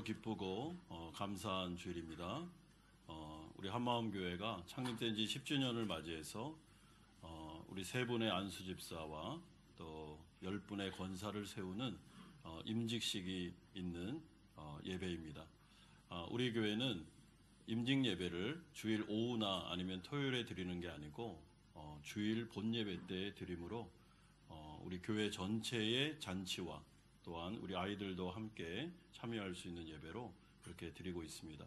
기쁘고 감사한 주일입니다. 우리 한마음교회가 창립된 지 10주년을 맞이해서 우리 세 분의 안수 집사와 또 10분의 권사를 세우는 임직식이 있는 예배입니다. 우리 교회는 임직 예배를 주일 오후나 아니면 토요일에 드리는 게 아니고 주일 본 예배 때 드림으로 우리 교회 전체의 잔치와 또한 우리 아이들도 함께 참여할 수 있는 예배로 그렇게 드리고 있습니다.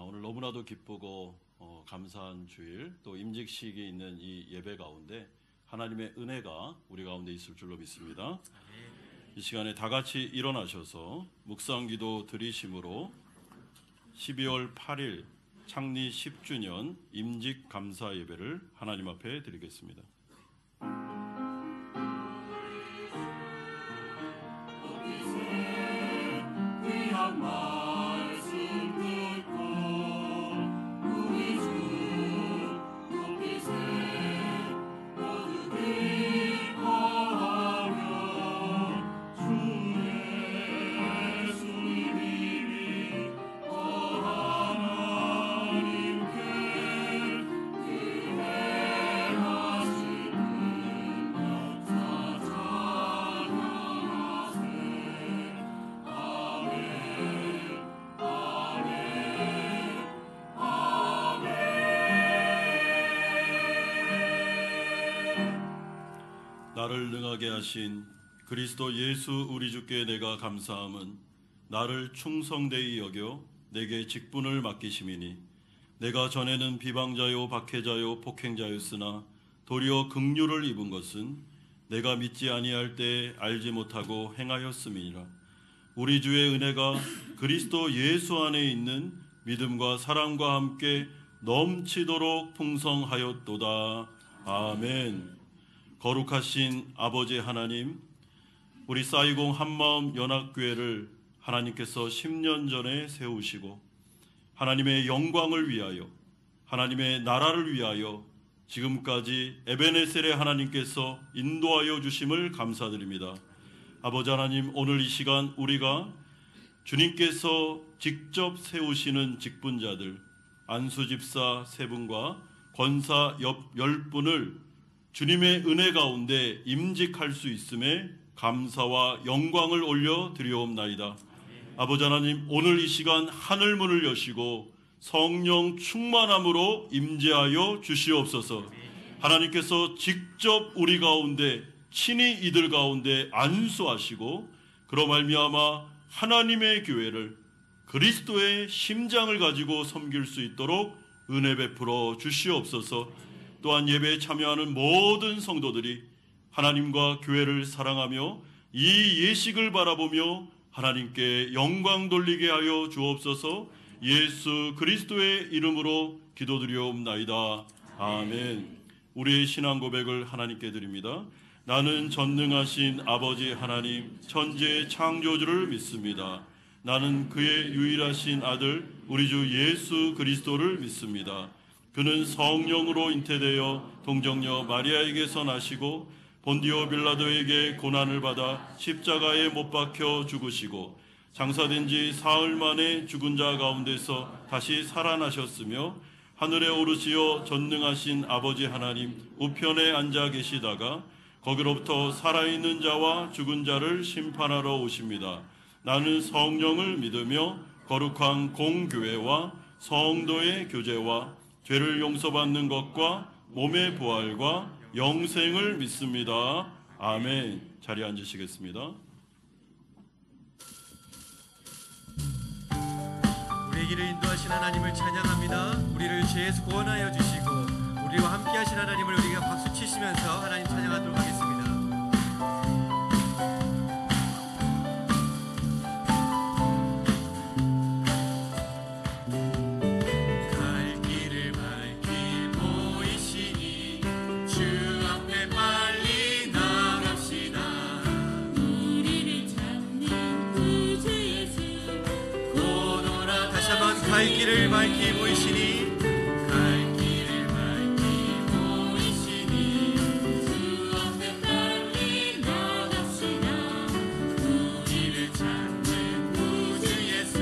오늘 너무나도 기쁘고 감사한 주일, 또 임직식이 있는 이 예배 가운데 하나님의 은혜가 우리 가운데 있을 줄로 믿습니다. 이 시간에 다 같이 일어나셔서 묵상기도 드리심으로 12월 8일 창립 10주년 임직 감사 예배를 하나님 앞에 드리겠습니다. 나를 능하게 하신 그리스도 예수 우리 주께 내가 감사함은 나를 충성되이 여겨 내게 직분을 맡기심이니 내가 전에는 비방자요 박해자요 폭행자였으나 도리어 긍휼을 입은 것은 내가 믿지 아니할 때 알지 못하고 행하였음이니라. 우리 주의 은혜가 그리스도 예수 안에 있는 믿음과 사랑과 함께 넘치도록 풍성하였도다. 아멘. 거룩하신 아버지 하나님, 우리 싸이공 한마음 연합교회를 하나님께서 10년 전에 세우시고 하나님의 영광을 위하여, 하나님의 나라를 위하여 지금까지 에베네셀의 하나님께서 인도하여 주심을 감사드립니다. 아버지 하나님, 오늘 이 시간 우리가 주님께서 직접 세우시는 직분자들 안수집사 3분과 권사 10분을 주님의 은혜 가운데 임직할 수 있음에 감사와 영광을 올려 드리옵나이다. 아버지 하나님, 오늘 이 시간 하늘문을 여시고 성령 충만함으로 임재하여 주시옵소서. 하나님께서 직접 우리 가운데 친히 이들 가운데 안수하시고 그로 말미암아 하나님의 교회를 그리스도의 심장을 가지고 섬길 수 있도록 은혜 베풀어 주시옵소서. 또한 예배에 참여하는 모든 성도들이 하나님과 교회를 사랑하며 이 예식을 바라보며 하나님께 영광 돌리게 하여 주옵소서. 예수 그리스도의 이름으로 기도드리옵나이다. 아멘. 우리의 신앙 고백을 하나님께 드립니다. 나는 전능하신 아버지 하나님 천지의 창조주를 믿습니다. 나는 그의 유일하신 아들 우리 주 예수 그리스도를 믿습니다. 그는 성령으로 잉태되어 동정녀 마리아에게서 나시고 본디오 빌라도에게 고난을 받아 십자가에 못 박혀 죽으시고 장사된 지 사흘 만에 죽은 자 가운데서 다시 살아나셨으며 하늘에 오르시어 전능하신 아버지 하나님 우편에 앉아 계시다가 거기로부터 살아있는 자와 죽은 자를 심판하러 오십니다. 나는 성령을 믿으며 거룩한 공교회와 성도의 교제와 죄를 용서받는 것과 몸의 부활과 영생을 믿습니다. 아멘. 자리에 앉으시겠습니다. 우리의 길을 인도하신 하나님을 찬양합니다. 우리를 죄에서 구원하여 주시고 우리와 함께 하신 하나님을 우리가 박수 치시면서 하나님 찬양하도록 하겠습니다. 갈 길을 밝히 보이시니 갈 길을 밝히 보이시니 주 앞에 빨리 나갑시다. 우리를 찾는 구주 예수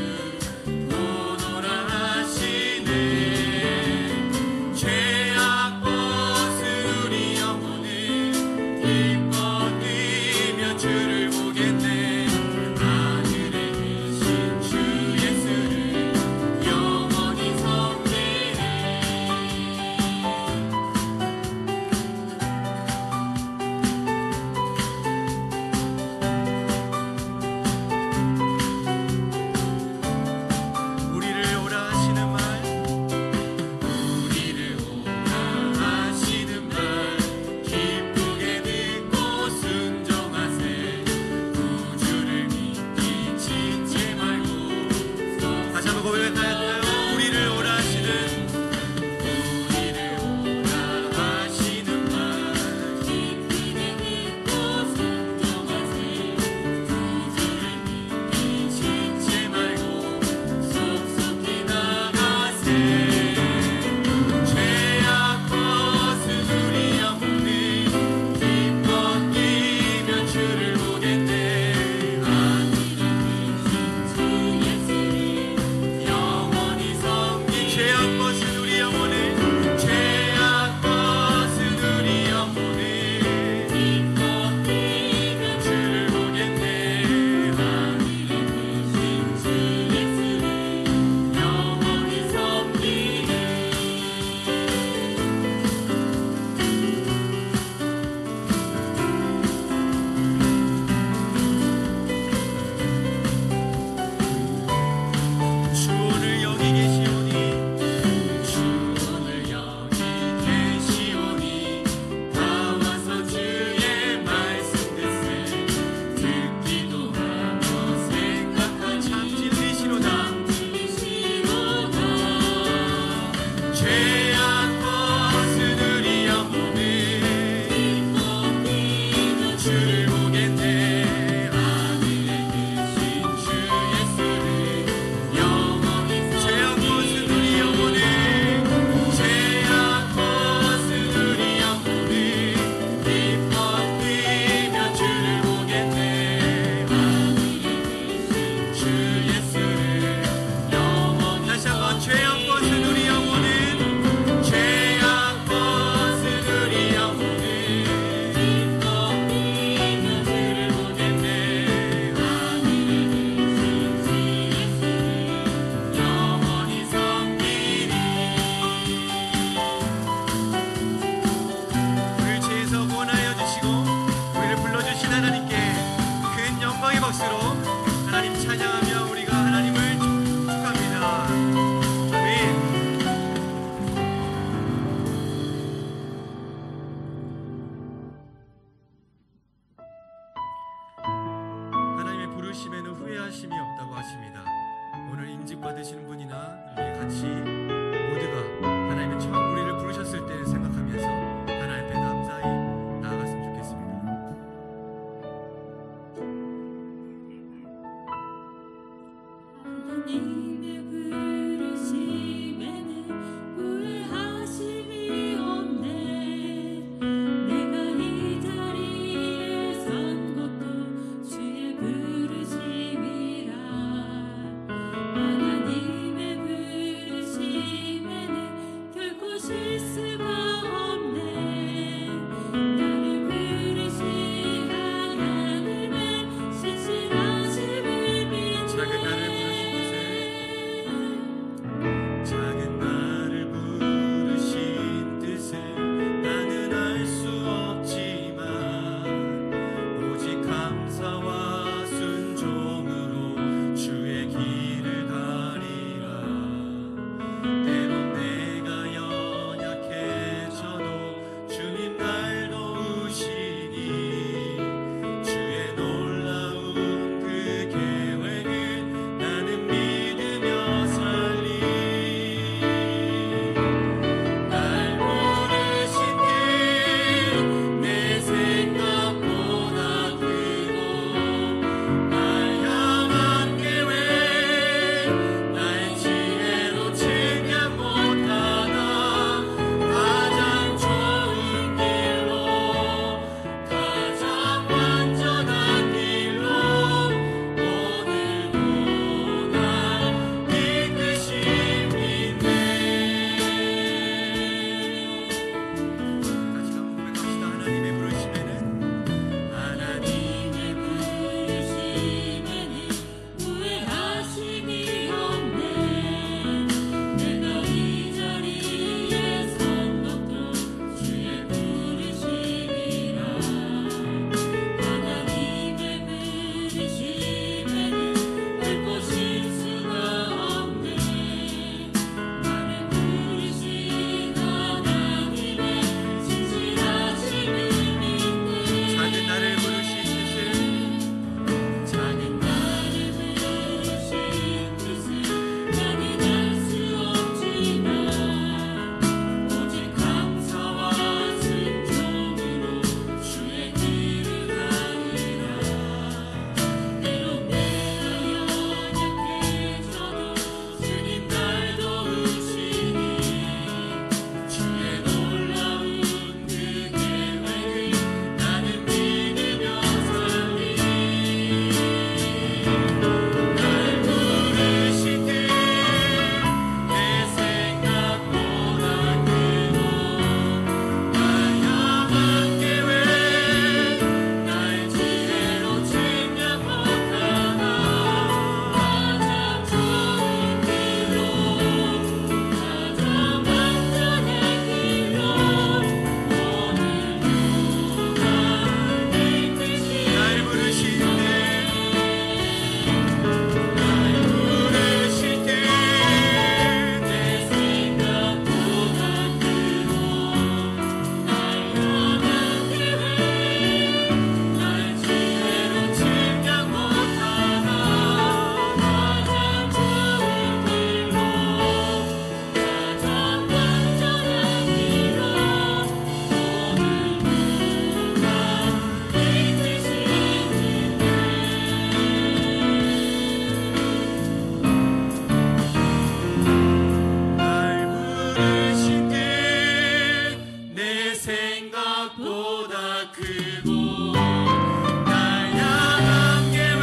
크고 날 향한 계획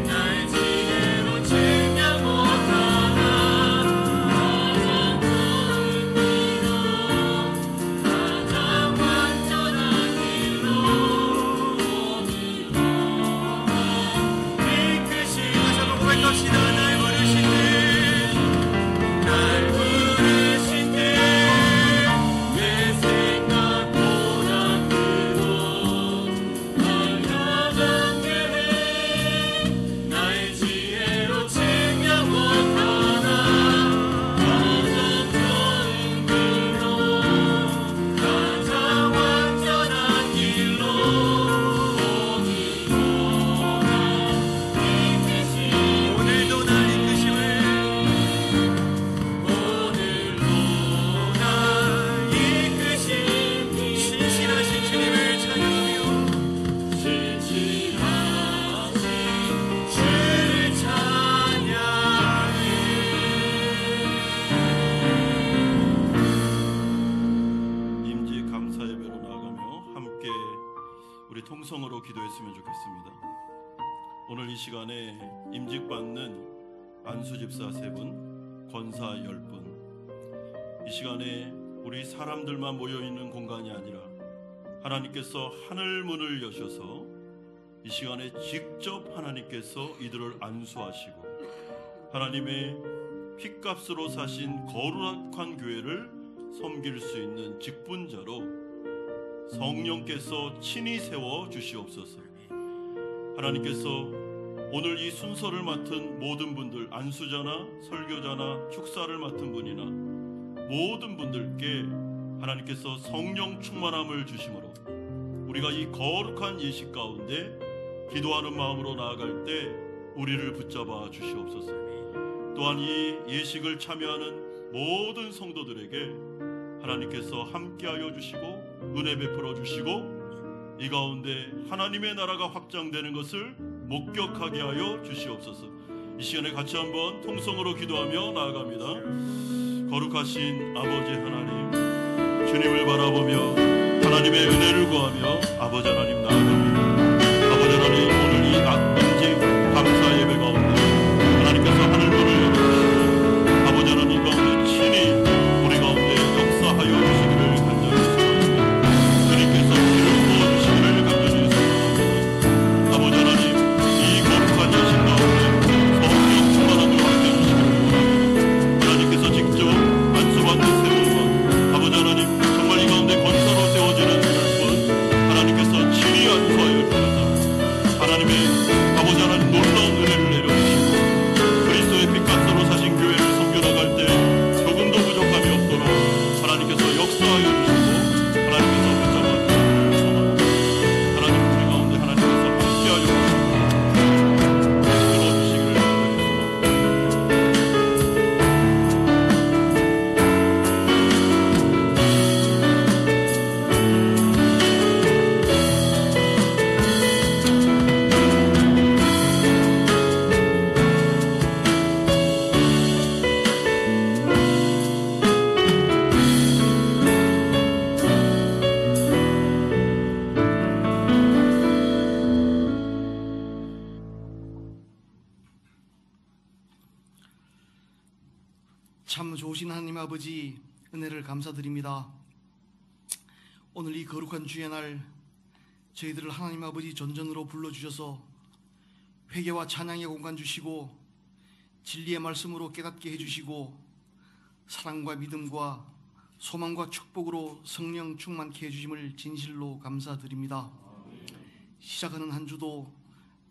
날 지혜로 측량 못하나 가장 좋은 길로 가장 완전한 길로 이끄시 다시 한번 고백합시다. 날 부르신 날 부르신 내 생각보다 크고 널 향한 계획 나의 지혜로 측량 못하나 가장 좋은 길로 가장 완전한 길로 오늘도 날 이끄심을 오늘도 날 이끄신 신실하신 주님을 찬양하며 신실하신 주를 찬양해. 임직 감사 예배로 나아가며 함께 우리 통성으로 기도했으면 좋겠습니다. 오늘 이 시간에 임직받는 안수 집사 3분, 권사 10분, 이 시간에 우리 사람들만 모여있는 공간이 아니라 하나님께서 하늘 문을 여셔서 이 시간에 직접 하나님께서 이들을 안수하시고 하나님의 핏값으로 사신 거룩한 교회를 섬길 수 있는 직분자로 성령께서 친히 세워 주시옵소서. 하나님께서 오늘 이 순서를 맡은 모든 분들, 안수자나 설교자나 축사를 맡은 분이나 모든 분들께 하나님께서 성령 충만함을 주심으로 우리가 이 거룩한 예식 가운데 기도하는 마음으로 나아갈 때 우리를 붙잡아 주시옵소서. 또한 이 예식을 참여하는 모든 성도들에게 하나님께서 함께하여 주시고 은혜 베풀어 주시고 이 가운데 하나님의 나라가 확장되는 것을 목격하게 하여 주시옵소서. 이 시간에 같이 한번 통성으로 기도하며 나아갑니다. 거룩하신 아버지 하나님, 주님을 바라보며 하나님의 은혜를 구하며 아버지 하나님 나아갑니다. 아버지 하나님, 오늘 이 임직 감사 예배 가운데 하나님께서 하늘 문을 열어주시고 아버지 하나님 가운데 친히 우리 가운데 역사하여 주시기를 간절히 소원합니다. 주님께서 피를 부어주시기를 간절히 소원합니다. 아버지 하나님, 이 거룩한 예식 가운데 성령 충만함을 함께 해주시기를 원합니다. 하나님께서 직접 안수받는 세 분과 아버지 하나님 정말 이 가운데 권사로 세워지는 10분 하나님께서 친히 안수하여 주셔서 하나님의 아버지 하나님 놀라운 은혜를 내려주시고 그리스도의 핏값으로 사신 교회를 섬겨나갈 때 조금도 부족함이 없도록 하나님께서 역사하여 주시고 하나님께서 붙잡아 주시고 하나님 우리 가운데 하나님께서 함께하여 주시고 이끌어주시기를 간절히 참 좋으신 하나님 아버지, 은혜를 감사드립니다. 오늘 이 거룩한 주의 날 저희들을 하나님 아버지 전전으로 불러주셔서 회개와 찬양의 공간 주시고 진리의 말씀으로 깨닫게 해주시고 사랑과 믿음과 소망과 축복으로 성령 충만케 해주심을 진실로 감사드립니다. 시작하는 한 주도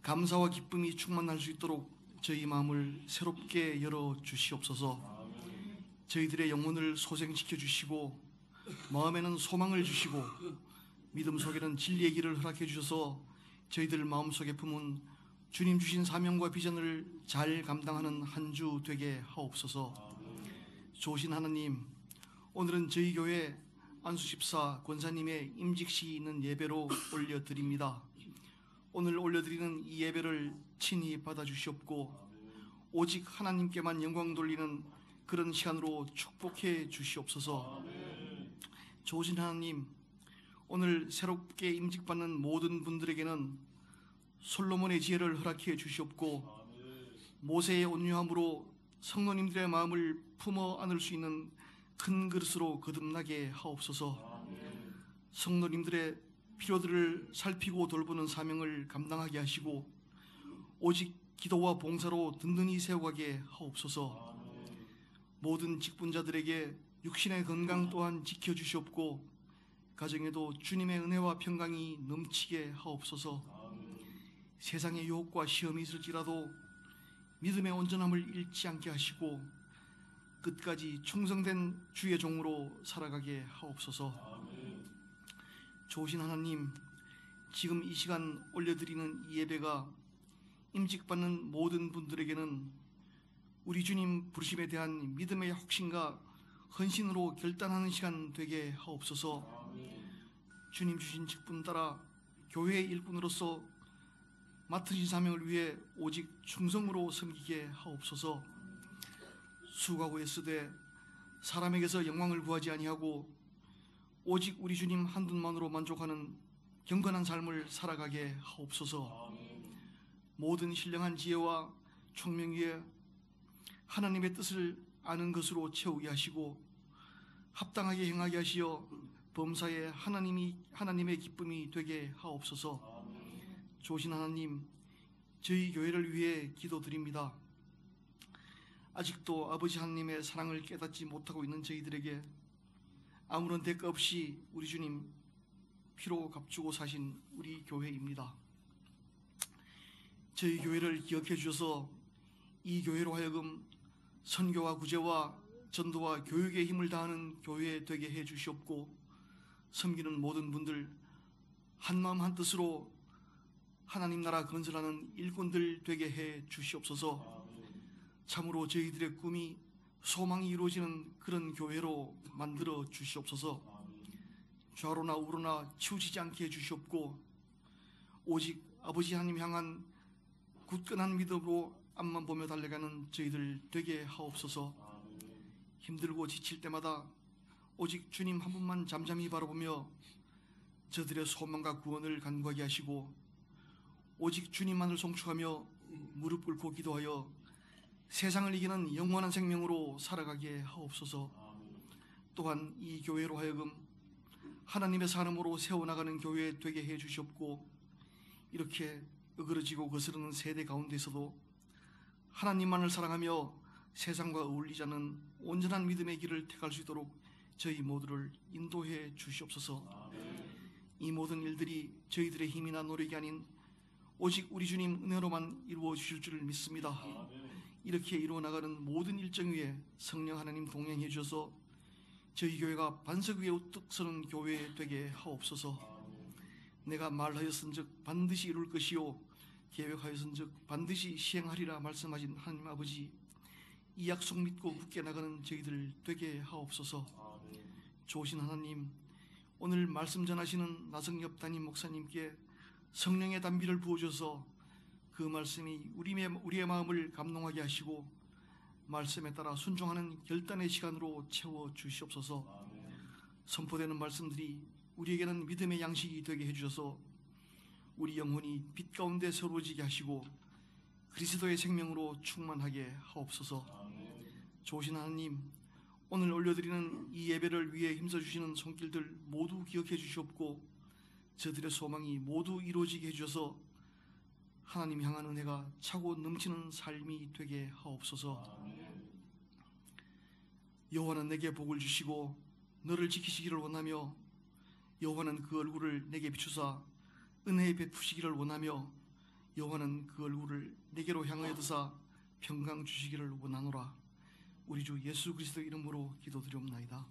감사와 기쁨이 충만할 수 있도록 저희 마음을 새롭게 열어 주시옵소서. 저희들의 영혼을 소생시켜 주시고 마음에는 소망을 주시고 믿음 속에는 진리의 길을 허락해 주셔서 저희들 마음속에 품은 주님 주신 사명과 비전을 잘 감당하는 한 주 되게 하옵소서. 좋으신 하나님, 오늘은 저희 교회 안수집사 권사님의 임직식이 있는 예배로 올려드립니다. 오늘 올려드리는 이 예배를 친히 받아주시옵고 오직 하나님께만 영광 돌리는 그런 시간으로 축복해 주시옵소서. 좋으신 하나님, 오늘 새롭게 임직받는 모든 분들에게는 솔로몬의 지혜를 허락해 주시옵고 모세의 온유함으로 성도님들의 마음을 품어 안을 수 있는 큰 그릇으로 거듭나게 하옵소서. 성도님들의 필요들을 살피고 돌보는 사명을 감당하게 하시고 오직 기도와 봉사로 든든히 세워가게 하옵소서. 모든 직분자들에게 육신의 건강 또한 지켜주시옵고 가정에도 주님의 은혜와 평강이 넘치게 하옵소서. 세상의 유혹과 시험이 있을지라도 믿음의 온전함을 잃지 않게 하시고 끝까지 충성된 주의 종으로 살아가게 하옵소서. 좋으신 하나님, 지금 이 시간 올려드리는 이 예배가 임직받는 모든 분들에게는 우리 주님 부르심에 대한 믿음의 확신과 헌신으로 결단하는 시간 되게 하옵소서. 주님 주신 직분 따라 교회의 일꾼으로서 맡으신 사명을 위해 오직 충성으로 섬기게 하옵소서. 수고하고 애쓰되 사람에게서 영광을 구하지 아니하고 오직 우리 주님 한 분만으로 만족하는 경건한 삶을 살아가게 하옵소서. 모든 신령한 지혜와 총명 위에 하나님의 뜻을 아는 것으로 채우게 하시고 합당하게 행하게 하시어 범사에 하나님의 기쁨이 되게 하옵소서. 좋으신 하나님, 저희 교회를 위해 기도드립니다. 아직도 아버지 하나님의 사랑을 깨닫지 못하고 있는 저희들에게 아무런 대가 없이 우리 주님 피로 값주고 사신 우리 교회입니다. 저희 교회를 기억해 주셔서 이 교회로 하여금 선교와 구제와 전도와 교육에 힘을 다하는 교회 되게 해 주시옵고 섬기는 모든 분들 한마음 한뜻으로 하나님 나라 건설하는 일꾼들 되게 해 주시옵소서. 참으로 저희들의 꿈이 소망이 이루어지는 그런 교회로 만들어 주시옵소서. 좌로나 우로나 치우치지 않게 해 주시옵고 오직 아버지 하나님 향한 굳건한 믿음으로 앞만 보며 달려가는 저희들 되게 하옵소서. 힘들고 지칠 때마다 오직 주님 한 분만 잠잠히 바라보며 저들의 소망과 구원을 간구하게 하시고 오직 주님만을 송축하며 무릎 꿇고 기도하여 세상을 이기는 영원한 생명으로 살아가게 하옵소서. 또한 이 교회로 하여금 하나님의 사람으로 세워나가는 교회 되게 해 주시옵고 이렇게 어그러지고 거스르는 세대 가운데서도 하나님만을 사랑하며 세상과 어울리지 않는 온전한 믿음의 길을 택할 수 있도록 저희 모두를 인도해 주시옵소서. 이 모든 일들이 저희들의 힘이나 노력이 아닌 오직 우리 주님 은혜로만 이루어 주실 줄을 믿습니다. 이렇게 이루어 나가는 모든 일정 위에 성령 하나님 동행해 주셔서 저희 교회가 반석 위에 우뚝 서는 교회 되게 하옵소서. 내가 말하였은즉 반드시 이룰 것이요 계획하였은즉 반드시 시행하리라 말씀하신 하나님 아버지, 이 약속 믿고 굳게 나가는 저희들 되게 하옵소서. 좋으신 하나님, 오늘 말씀 전하시는 나성엽 담임 목사님께 성령의 단비를 부어줘서 그 말씀이 우리의 마음을 감동하게 하시고 말씀에 따라 순종하는 결단의 시간으로 채워 주시옵소서. 선포되는 말씀들이 우리에게는 믿음의 양식이 되게 해주셔서 우리 영혼이 빛 가운데 새로워지게 하시고 그리스도의 생명으로 충만하게 하옵소서. 좋으신 하나님, 오늘 올려드리는 이 예배를 위해 힘써주시는 손길들 모두 기억해 주시옵고 저들의 소망이 모두 이루어지게 해주셔서 하나님 향한 은혜가 차고 넘치는 삶이 되게 하옵소서. 여호와는 내게 복을 주시고 너를 지키시기를 원하며 여호와는 그 얼굴을 내게 비추사 은혜 베푸시기를 원하며 여호와는 그 얼굴을 내게로 향하여 드사 평강 주시기를 원하노라. 우리 주 예수 그리스도 이름으로 기도드리옵나이다.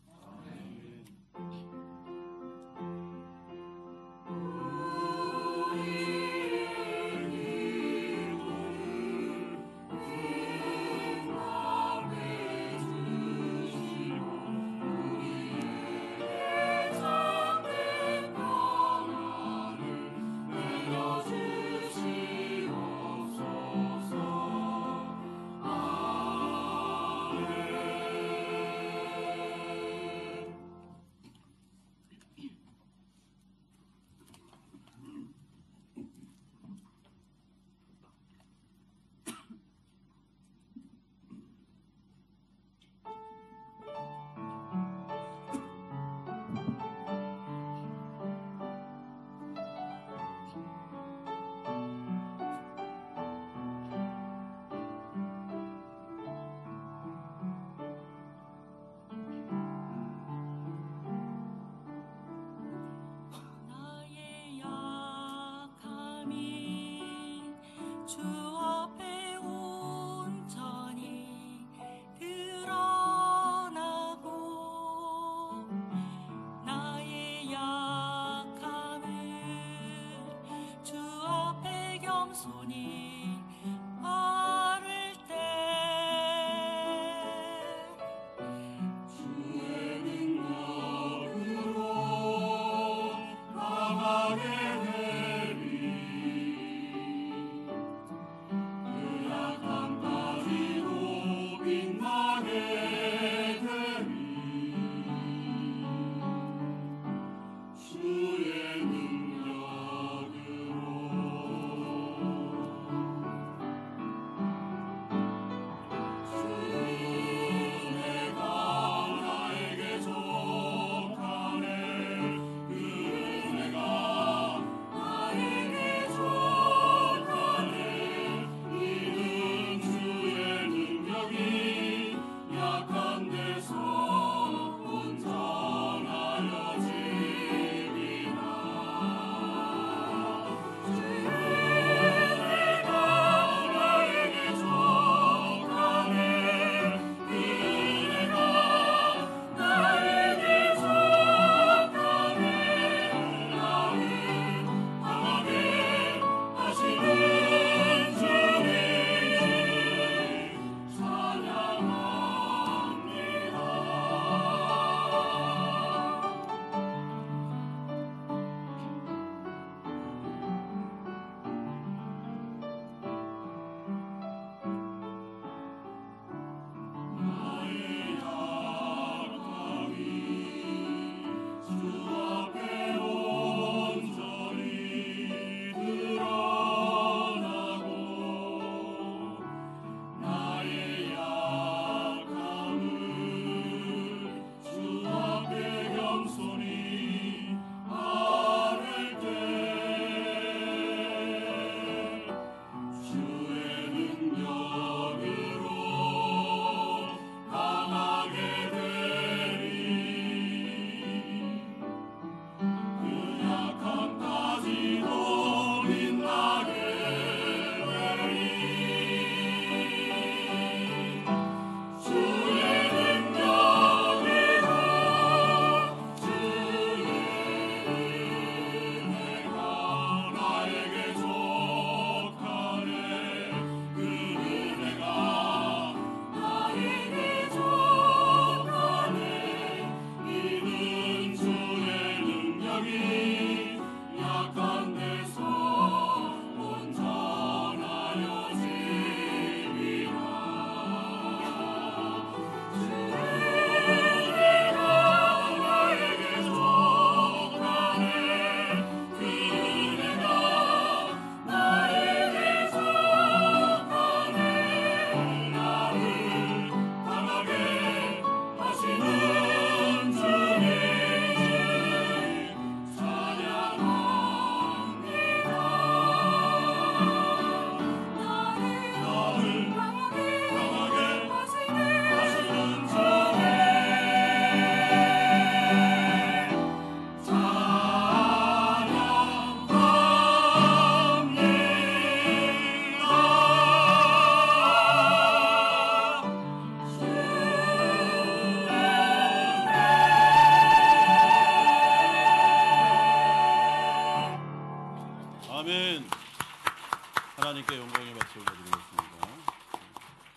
하나님께 영광의 박수를 드리겠습니다.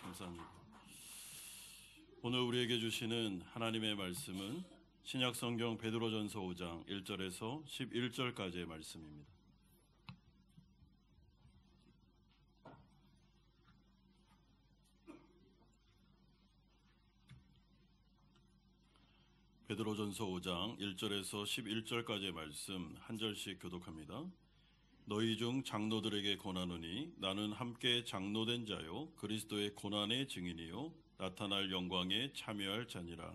감사합니다. 오늘 우리에게 주시는 하나님의 말씀은 신약성경 베드로전서 5장 1절에서 11절까지의 말씀입니다. 베드로전서 5장 1절에서 11절까지의 말씀 한 절씩 교독합니다. 너희 중 장로들에게 권하노니 나는 함께 장로된 자요 그리스도의 고난의 증인이요 나타날 영광에 참여할 자니라.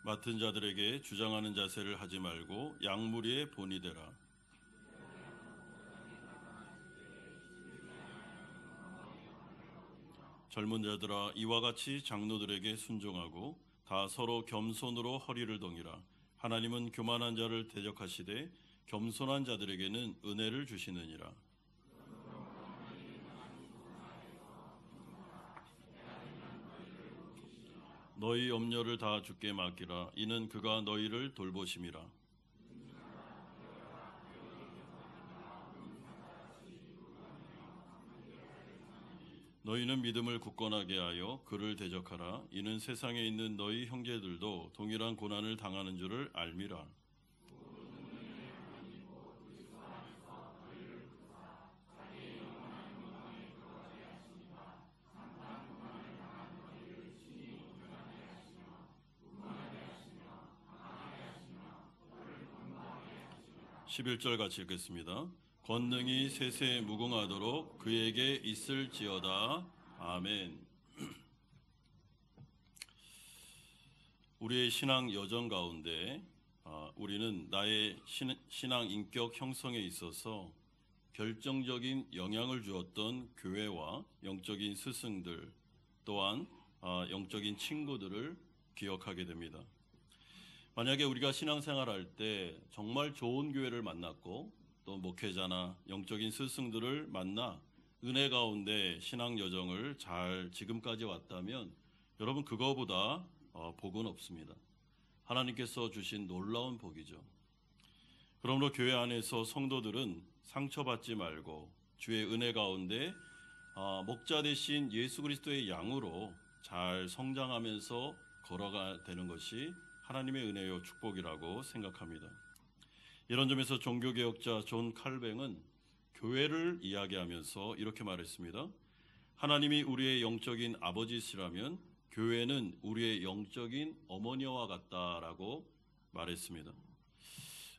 맡은 자들에게 주장하는 자세를 하지 말고 양무리의 본이 되라. 젊은 자들아 이와 같이 장로들에게 순종하고 다 서로 겸손으로 허리를 동이라. 하나님은 교만한 자를 대적하시되 겸손한 자들에게는 은혜를 주시느니라. 너희 염려를 다 주께 맡기라. 이는 그가 너희를 돌보심이라. 너희는 믿음을 굳건하게 하여 그를 대적하라. 이는 세상에 있는 너희 형제들도 동일한 고난을 당하는 줄을 알미라. 11절 같이 읽겠습니다. 권능이 세세 무궁하도록 그에게 있을지어다. 아멘. 우리의 신앙 여정 가운데 우리는 나의 신앙 인격 형성에 있어서 결정적인 영향을 주었던 교회와 영적인 스승들 또한 영적인 친구들을 기억하게 됩니다. 만약에 우리가 신앙생활할 때 정말 좋은 교회를 만났고 또 목회자나 영적인 스승들을 만나 은혜 가운데 신앙 여정을 잘 지금까지 왔다면 여러분 그거보다 복은 없습니다. 하나님께서 주신 놀라운 복이죠. 그러므로 교회 안에서 성도들은 상처받지 말고 주의 은혜 가운데 목자 되신 예수 그리스도의 양으로 잘 성장하면서 걸어가야 되는 것이 하나님의 은혜요 축복이라고 생각합니다. 이런 점에서 종교개혁자 존 칼뱅은 교회를 이야기하면서 이렇게 말했습니다. 하나님이 우리의 영적인 아버지시라면 교회는 우리의 영적인 어머니와 같다라고 말했습니다.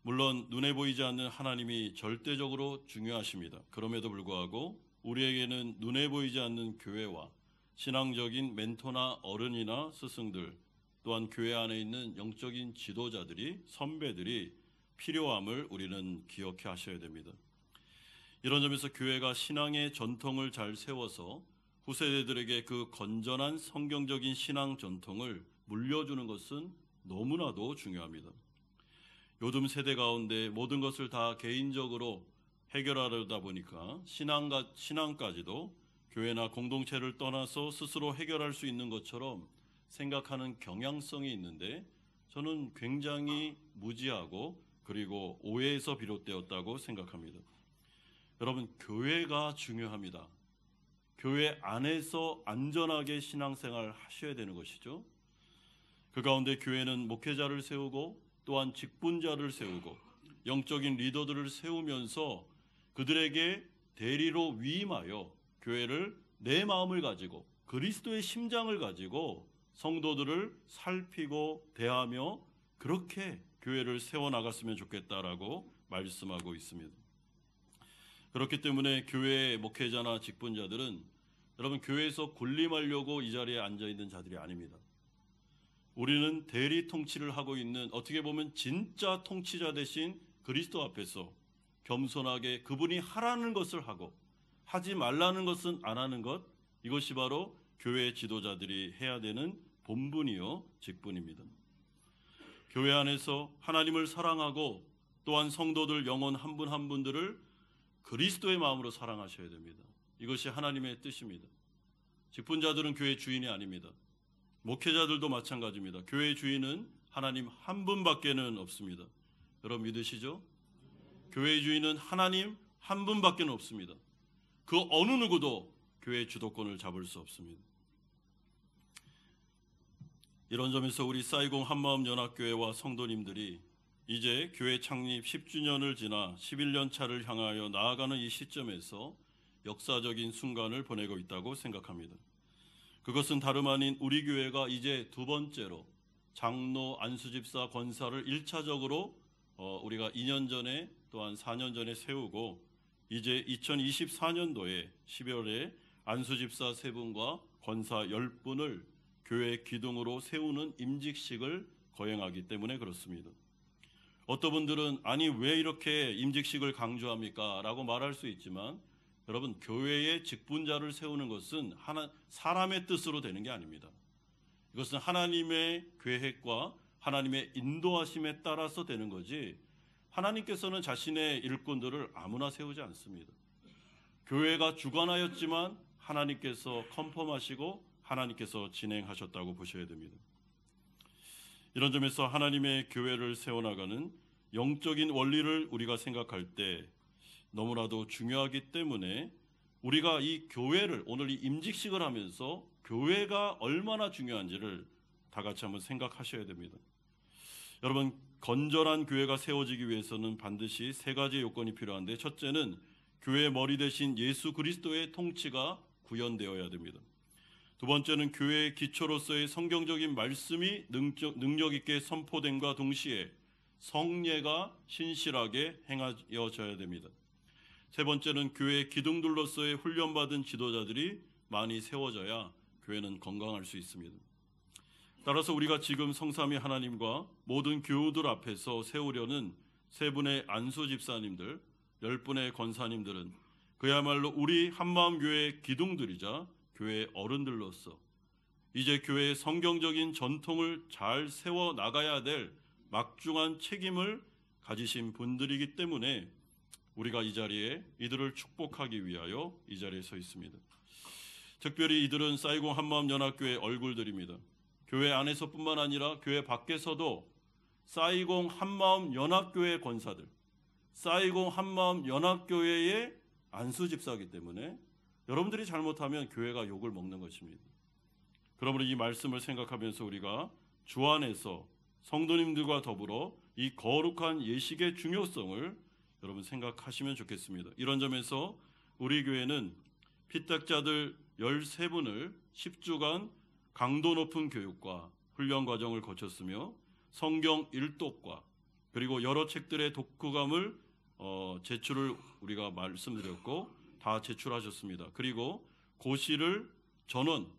물론 눈에 보이지 않는 하나님이 절대적으로 중요하십니다. 그럼에도 불구하고 우리에게는 눈에 보이지 않는 교회와 신앙적인 멘토나 어른이나 스승들 또한 교회 안에 있는 영적인 지도자들이 선배들이 필요함을 우리는 기억해 하셔야 됩니다. 이런 점에서 교회가 신앙의 전통을 잘 세워서 후세대들에게 그 건전한 성경적인 신앙 전통을 물려주는 것은 너무나도 중요합니다. 요즘 세대 가운데 모든 것을 다 개인적으로 해결하려다 보니까 신앙까지도 교회나 공동체를 떠나서 스스로 해결할 수 있는 것처럼 생각하는 경향성이 있는데 저는 굉장히 무지하고 그리고 오해에서 비롯되었다고 생각합니다. 여러분 교회가 중요합니다. 교회 안에서 안전하게 신앙생활 하셔야 되는 것이죠. 그 가운데 교회는 목회자를 세우고 또한 직분자를 세우고 영적인 리더들을 세우면서 그들에게 대리로 위임하여 교회를 내 마음을 가지고 그리스도의 심장을 가지고 성도들을 살피고 대하며 그렇게 교회를 세워나갔으면 좋겠다라고 말씀하고 있습니다. 그렇기 때문에 교회의 목회자나 직분자들은 여러분 교회에서 군림하려고 이 자리에 앉아있는 자들이 아닙니다. 우리는 대리 통치를 하고 있는 어떻게 보면 진짜 통치자 대신 그리스도 앞에서 겸손하게 그분이 하라는 것을 하고 하지 말라는 것은 안 하는 것, 이것이 바로 교회 지도자들이 해야 되는 본분이요 직분입니다. 교회 안에서 하나님을 사랑하고 또한 성도들 영혼 한 분 한 분들을 그리스도의 마음으로 사랑하셔야 됩니다. 이것이 하나님의 뜻입니다. 직분자들은 교회 주인이 아닙니다. 목회자들도 마찬가지입니다. 교회 주인은 하나님 한 분밖에는 없습니다. 여러분 믿으시죠? 교회 주인은 하나님 한 분밖에는 없습니다. 그 어느 누구도 교회 주도권을 잡을 수 없습니다. 이런 점에서 우리 사이공 한마음 연합교회와 성도님들이 이제 교회 창립 10주년을 지나 11년 차를 향하여 나아가는 이 시점에서 역사적인 순간을 보내고 있다고 생각합니다. 그것은 다름 아닌 우리 교회가 이제 두 번째로 장로 안수집사 권사를 1차적으로 우리가 2년 전에 또한 4년 전에 세우고 이제 2024년도에 12월에 안수집사 3분과 권사 10분을 교회 기둥으로 세우는 임직식을 거행하기 때문에 그렇습니다. 어떤 분들은 아니 왜 이렇게 임직식을 강조합니까? 라고 말할 수 있지만 여러분 교회의 직분자를 세우는 것은 사람의 뜻으로 되는 게 아닙니다. 이것은 하나님의 계획과 하나님의 인도하심에 따라서 되는 거지 하나님께서는 자신의 일꾼들을 아무나 세우지 않습니다. 교회가 주관하였지만 하나님께서 컨펌하시고 하나님께서 진행하셨다고 보셔야 됩니다. 이런 점에서 하나님의 교회를 세워나가는 영적인 원리를 우리가 생각할 때 너무나도 중요하기 때문에 우리가 이 교회를 오늘 이 임직식을 하면서 교회가 얼마나 중요한지를 다 같이 한번 생각하셔야 됩니다. 여러분 건전한 교회가 세워지기 위해서는 반드시 3가지 요건이 필요한데 첫째는 교회의 머리 대신 예수 그리스도의 통치가 구현되어야 됩니다. 두 번째는 교회의 기초로서의 성경적인 말씀이 능력 있게 선포됨과 동시에 성례가 신실하게 행하여져야 됩니다. 세 번째는 교회의 기둥들로서의 훈련받은 지도자들이 많이 세워져야 교회는 건강할 수 있습니다. 따라서 우리가 지금 성삼위 하나님과 모든 교우들 앞에서 세우려는 3분의 안수 집사님들, 10분의 권사님들은 그야말로 우리 한마음교회의 기둥들이자 교회의 어른들로서 이제 교회의 성경적인 전통을 잘 세워 나가야 될 막중한 책임을 가지신 분들이기 때문에 우리가 이 자리에 이들을 축복하기 위하여 이 자리에 서 있습니다. 특별히 이들은 사이공 한마음 연합교회의 얼굴들입니다. 교회 안에서뿐만 아니라 교회 밖에서도 사이공 한마음 연합교회 권사들, 사이공 한마음 연합교회의 안수집사이기 때문에 여러분들이 잘못하면 교회가 욕을 먹는 것입니다. 그러므로 이 말씀을 생각하면서 우리가 주 안에서 성도님들과 더불어 이 거룩한 예식의 중요성을 여러분 생각하시면 좋겠습니다. 이런 점에서 우리 교회는 피딱자들 13분을 10주간 강도 높은 교육과 훈련 과정을 거쳤으며 성경 1독과 그리고 여러 책들의 독후감을 제출을 우리가 말씀드렸고 다 제출하셨습니다. 그리고 고시를 전원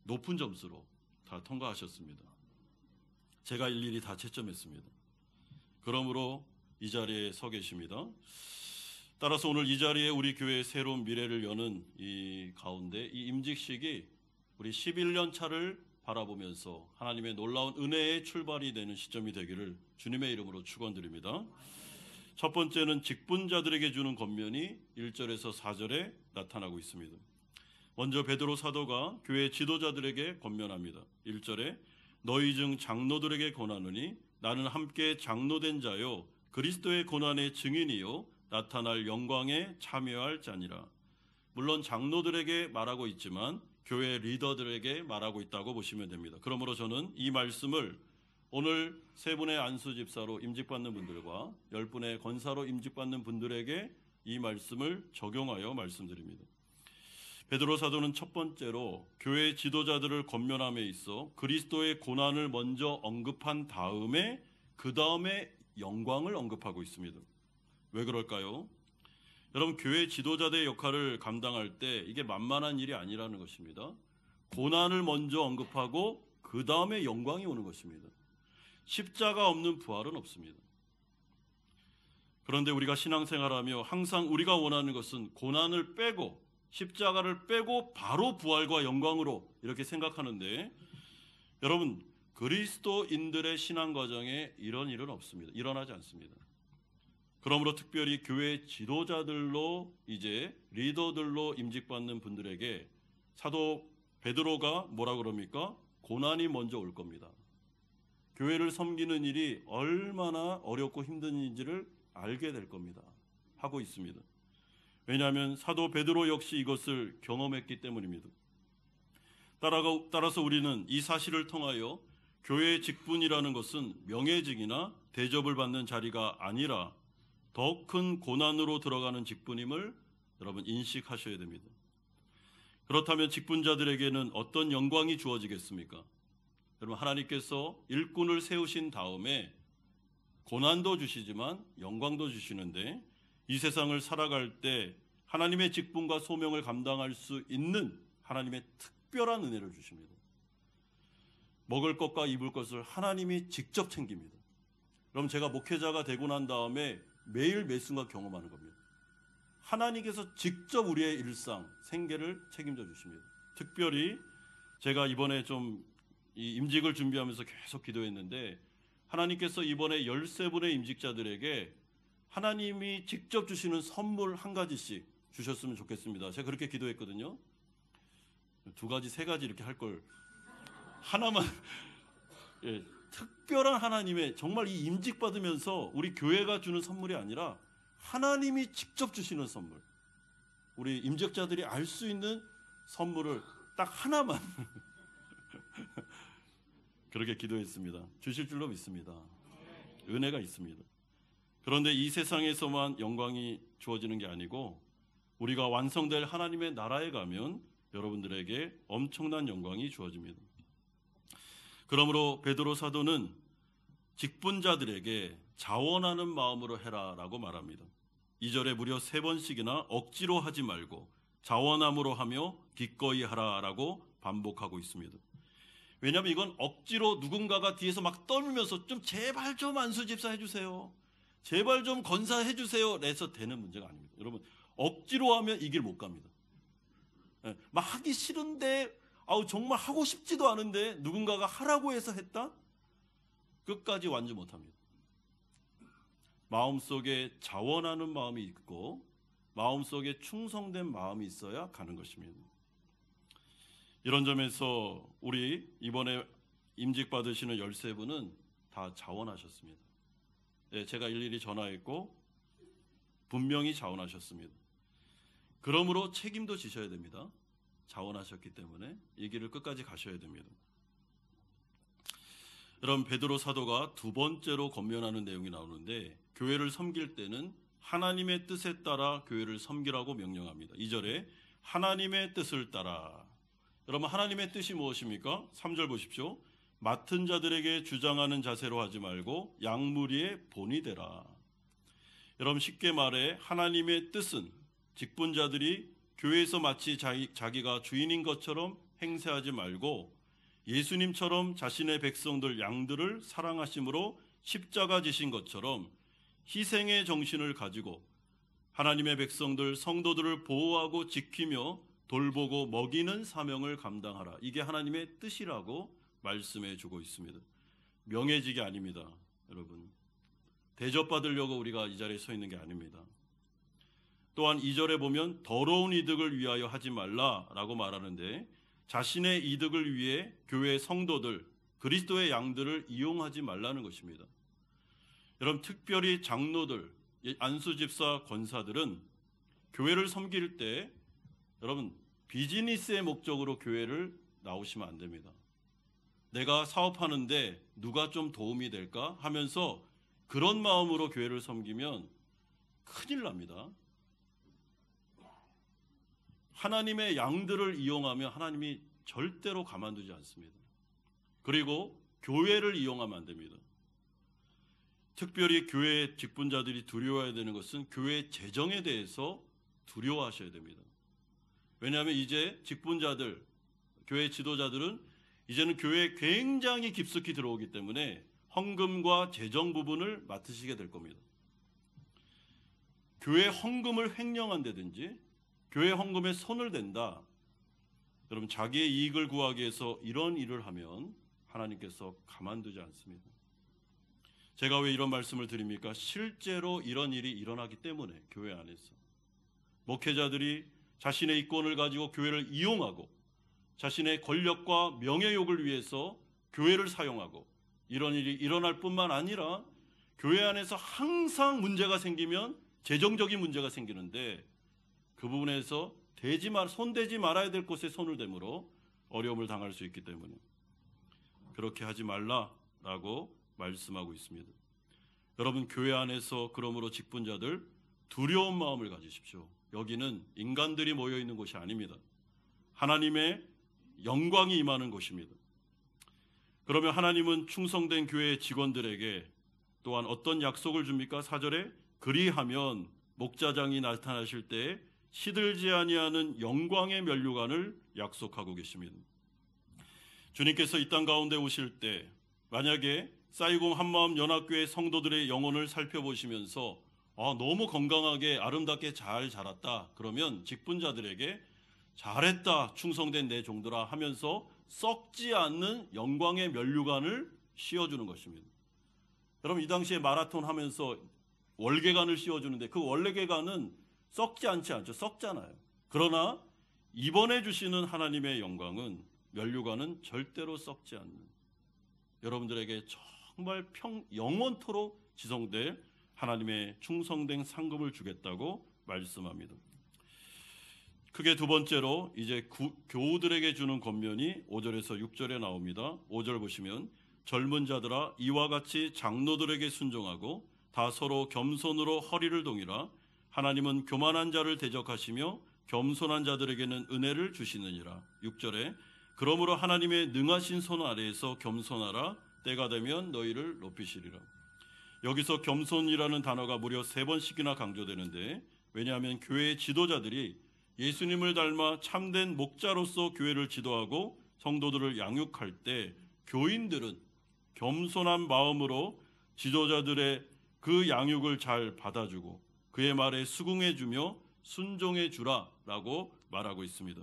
높은 점수로 다 통과하셨습니다. 제가 일일이 다 채점했습니다. 그러므로 이 자리에 서 계십니다. 따라서 오늘 이 자리에 우리 교회의 새로운 미래를 여는 이 가운데 이 임직식이 우리 11년 차를 바라보면서 하나님의 놀라운 은혜의 출발이 되는 시점이 되기를 주님의 이름으로 축원드립니다. 첫 번째는 직분자들에게 주는 권면이 1절에서 4절에 나타나고 있습니다. 먼저 베드로 사도가 교회 지도자들에게 권면합니다. 1절에 너희 중 장로들에게 권하노니 나는 함께 장로된 자요 그리스도의 고난의 증인이요 나타날 영광에 참여할 자니라. 물론 장로들에게 말하고 있지만 교회 리더들에게 말하고 있다고 보시면 됩니다. 그러므로 저는 이 말씀을 오늘 3분의 안수 집사로 임직받는 분들과 10분의 권사로 임직받는 분들에게 이 말씀을 적용하여 말씀드립니다. 베드로 사도는 첫 번째로 교회 지도자들을 권면함에 있어 그리스도의 고난을 먼저 언급한 다음에 그 다음에 영광을 언급하고 있습니다. 왜 그럴까요? 여러분 교회 지도자들의 역할을 감당할 때 이게 만만한 일이 아니라는 것입니다. 고난을 먼저 언급하고 그 다음에 영광이 오는 것입니다. 십자가 없는 부활은 없습니다. 그런데 우리가 신앙생활하며 항상 우리가 원하는 것은 고난을 빼고 십자가를 빼고 바로 부활과 영광으로 이렇게 생각하는데 여러분 그리스도인들의 신앙 과정에 이런 일은 없습니다. 일어나지 않습니다. 그러므로 특별히 교회 지도자들로 이제 리더들로 임직받는 분들에게 사도 베드로가 뭐라 그럽니까? 고난이 먼저 올 겁니다. 교회를 섬기는 일이 얼마나 어렵고 힘든 일인지를 알게 될 겁니다. 하고 있습니다. 왜냐하면 사도 베드로 역시 이것을 경험했기 때문입니다. 따라서 우리는 이 사실을 통하여 교회의 직분이라는 것은 명예직이나 대접을 받는 자리가 아니라 더 큰 고난으로 들어가는 직분임을 여러분 인식하셔야 됩니다. 그렇다면 직분자들에게는 어떤 영광이 주어지겠습니까? 여러분, 하나님께서 일꾼을 세우신 다음에 고난도 주시지만 영광도 주시는데, 이 세상을 살아갈 때 하나님의 직분과 소명을 감당할 수 있는 하나님의 특별한 은혜를 주십니다. 먹을 것과 입을 것을 하나님이 직접 챙깁니다. 그럼 제가 목회자가 되고 난 다음에 매일 매 순간 경험하는 겁니다. 하나님께서 직접 우리의 일상, 생계를 책임져 주십니다. 특별히 제가 이번에 좀 이 임직을 준비하면서 계속 기도했는데, 하나님께서 이번에 13분의 임직자들에게 하나님이 직접 주시는 선물 한 가지씩 주셨으면 좋겠습니다. 제가 그렇게 기도했거든요. 2가지, 3가지 이렇게 할 걸 하나만. 예, 특별한 하나님의, 정말 이 임직 받으면서 우리 교회가 주는 선물이 아니라 하나님이 직접 주시는 선물, 우리 임직자들이 알 수 있는 선물을 딱 하나만 그렇게 기도했습니다. 주실 줄로 믿습니다. 은혜가 있습니다. 그런데 이 세상에서만 영광이 주어지는 게 아니고 우리가 완성될 하나님의 나라에 가면 여러분들에게 엄청난 영광이 주어집니다. 그러므로 베드로 사도는 직분자들에게 자원하는 마음으로 해라라고 말합니다. 2절에 무려 3번씩이나 억지로 하지 말고 자원함으로 하며 기꺼이 하라라고 반복하고 있습니다. 왜냐하면 이건 억지로 누군가가 뒤에서 막 떨면서 좀 제발 좀 안수집사 해주세요, 제발 좀 건사해 주세요 해서 되는 문제가 아닙니다. 여러분, 억지로 하면 이 길 못 갑니다. 막 하기 싫은데, 정말 하고 싶지도 않은데 누군가가 하라고 해서 했다? 끝까지 완주 못합니다. 마음속에 자원하는 마음이 있고 마음속에 충성된 마음이 있어야 가는 것입니다. 이런 점에서 우리 이번에 임직 받으시는 13분은 다 자원하셨습니다. 네, 제가 일일이 전화했고 분명히 자원하셨습니다. 그러므로 책임도 지셔야 됩니다. 자원하셨기 때문에 이 길을 끝까지 가셔야 됩니다. 여러분, 베드로 사도가 2번째로 권면하는 내용이 나오는데, 교회를 섬길 때는 하나님의 뜻에 따라 교회를 섬기라고 명령합니다. 2절에 하나님의 뜻을 따라. 여러분, 하나님의 뜻이 무엇입니까? 3절 보십시오. 맡은 자들에게 주장하는 자세로 하지 말고 양무리의 본이 되라. 여러분, 쉽게 말해 하나님의 뜻은 직분자들이 교회에서 마치 자기가 주인인 것처럼 행세하지 말고 예수님처럼 자신의 백성들 양들을 사랑하심으로 십자가 지신 것처럼 희생의 정신을 가지고 하나님의 백성들 성도들을 보호하고 지키며 돌보고 먹이는 사명을 감당하라. 이게 하나님의 뜻이라고 말씀해 주고 있습니다. 명예직이 아닙니다. 여러분, 대접받으려고 우리가 이 자리에 서 있는 게 아닙니다. 또한 2절에 보면 더러운 이득을 위하여 하지 말라라고 말하는데, 자신의 이득을 위해 교회 성도들, 그리스도의 양들을 이용하지 말라는 것입니다. 여러분, 특별히 장로들, 안수집사, 권사들은 교회를 섬길 때 여러분 비즈니스의 목적으로 교회를 나오시면 안 됩니다. 내가 사업하는데 누가 좀 도움이 될까 하면서 그런 마음으로 교회를 섬기면 큰일 납니다. 하나님의 양들을 이용하면 하나님이 절대로 가만두지 않습니다. 그리고 교회를 이용하면 안 됩니다. 특별히 교회 직분자들이 두려워해야 되는 것은 교회 재정에 대해서 두려워하셔야 됩니다. 왜냐하면 이제 직분자들, 교회 지도자들은 이제는 교회에 굉장히 깊숙이 들어오기 때문에 헌금과 재정 부분을 맡으시게 될 겁니다. 교회 헌금을 횡령한다든지 교회 헌금에 손을 댄다. 여러분, 자기의 이익을 구하기 위해서 이런 일을 하면 하나님께서 가만두지 않습니다. 제가 왜 이런 말씀을 드립니까? 실제로 이런 일이 일어나기 때문에 교회 안에서 목회자들이 자신의 이권을 가지고 교회를 이용하고 자신의 권력과 명예욕을 위해서 교회를 사용하고 이런 일이 일어날 뿐만 아니라 교회 안에서 항상 문제가 생기면 재정적인 문제가 생기는데 그 부분에서 손대지 말아야 될 곳에 손을 대므로 어려움을 당할 수 있기 때문에 그렇게 하지 말라라고 말씀하고 있습니다. 여러분, 교회 안에서 그러므로 직분자들 두려운 마음을 가지십시오. 여기는 인간들이 모여 있는 곳이 아닙니다. 하나님의 영광이 임하는 곳입니다. 그러면 하나님은 충성된 교회 직원들에게 또한 어떤 약속을 줍니까? 4절에 그리하면 목자장이 나타나실 때에 시들지 아니하는 영광의 면류관을 약속하고 계십니다. 주님께서 이 땅 가운데 오실 때 만약에 싸이공 한마음 연합교회 성도들의 영혼을 살펴보시면서 너무 건강하게 아름답게 잘 자랐다, 그러면 직분자들에게 잘했다 충성된 내 종들아 하면서 썩지 않는 영광의 면류관을 씌워주는 것입니다. 여러분, 이 당시에 마라톤 하면서 월계관을 씌워주는데 그 월계관은 썩지 않죠. 썩잖아요. 그러나 이번에 주시는 하나님의 영광은 면류관은 절대로 썩지 않는, 여러분들에게 정말 영원토록 지성될 하나님의 충성된 상급을 주겠다고 말씀합니다. 크게 두 번째로 이제 교우들에게 주는 권면이 5절에서 6절에 나옵니다. 5절 보시면 젊은 자들아 이와 같이 장로들에게 순종하고 다 서로 겸손으로 허리를 동이라. 하나님은 교만한 자를 대적하시며 겸손한 자들에게는 은혜를 주시느니라. 6절에 그러므로 하나님의 능하신 손 아래에서 겸손하라. 때가 되면 너희를 높이시리라. 여기서 겸손이라는 단어가 무려 3번씩이나 강조되는데, 왜냐하면 교회의 지도자들이 예수님을 닮아 참된 목자로서 교회를 지도하고 성도들을 양육할 때 교인들은 겸손한 마음으로 지도자들의 그 양육을 잘 받아주고 그의 말에 수긍해주며 순종해주라라고 말하고 있습니다.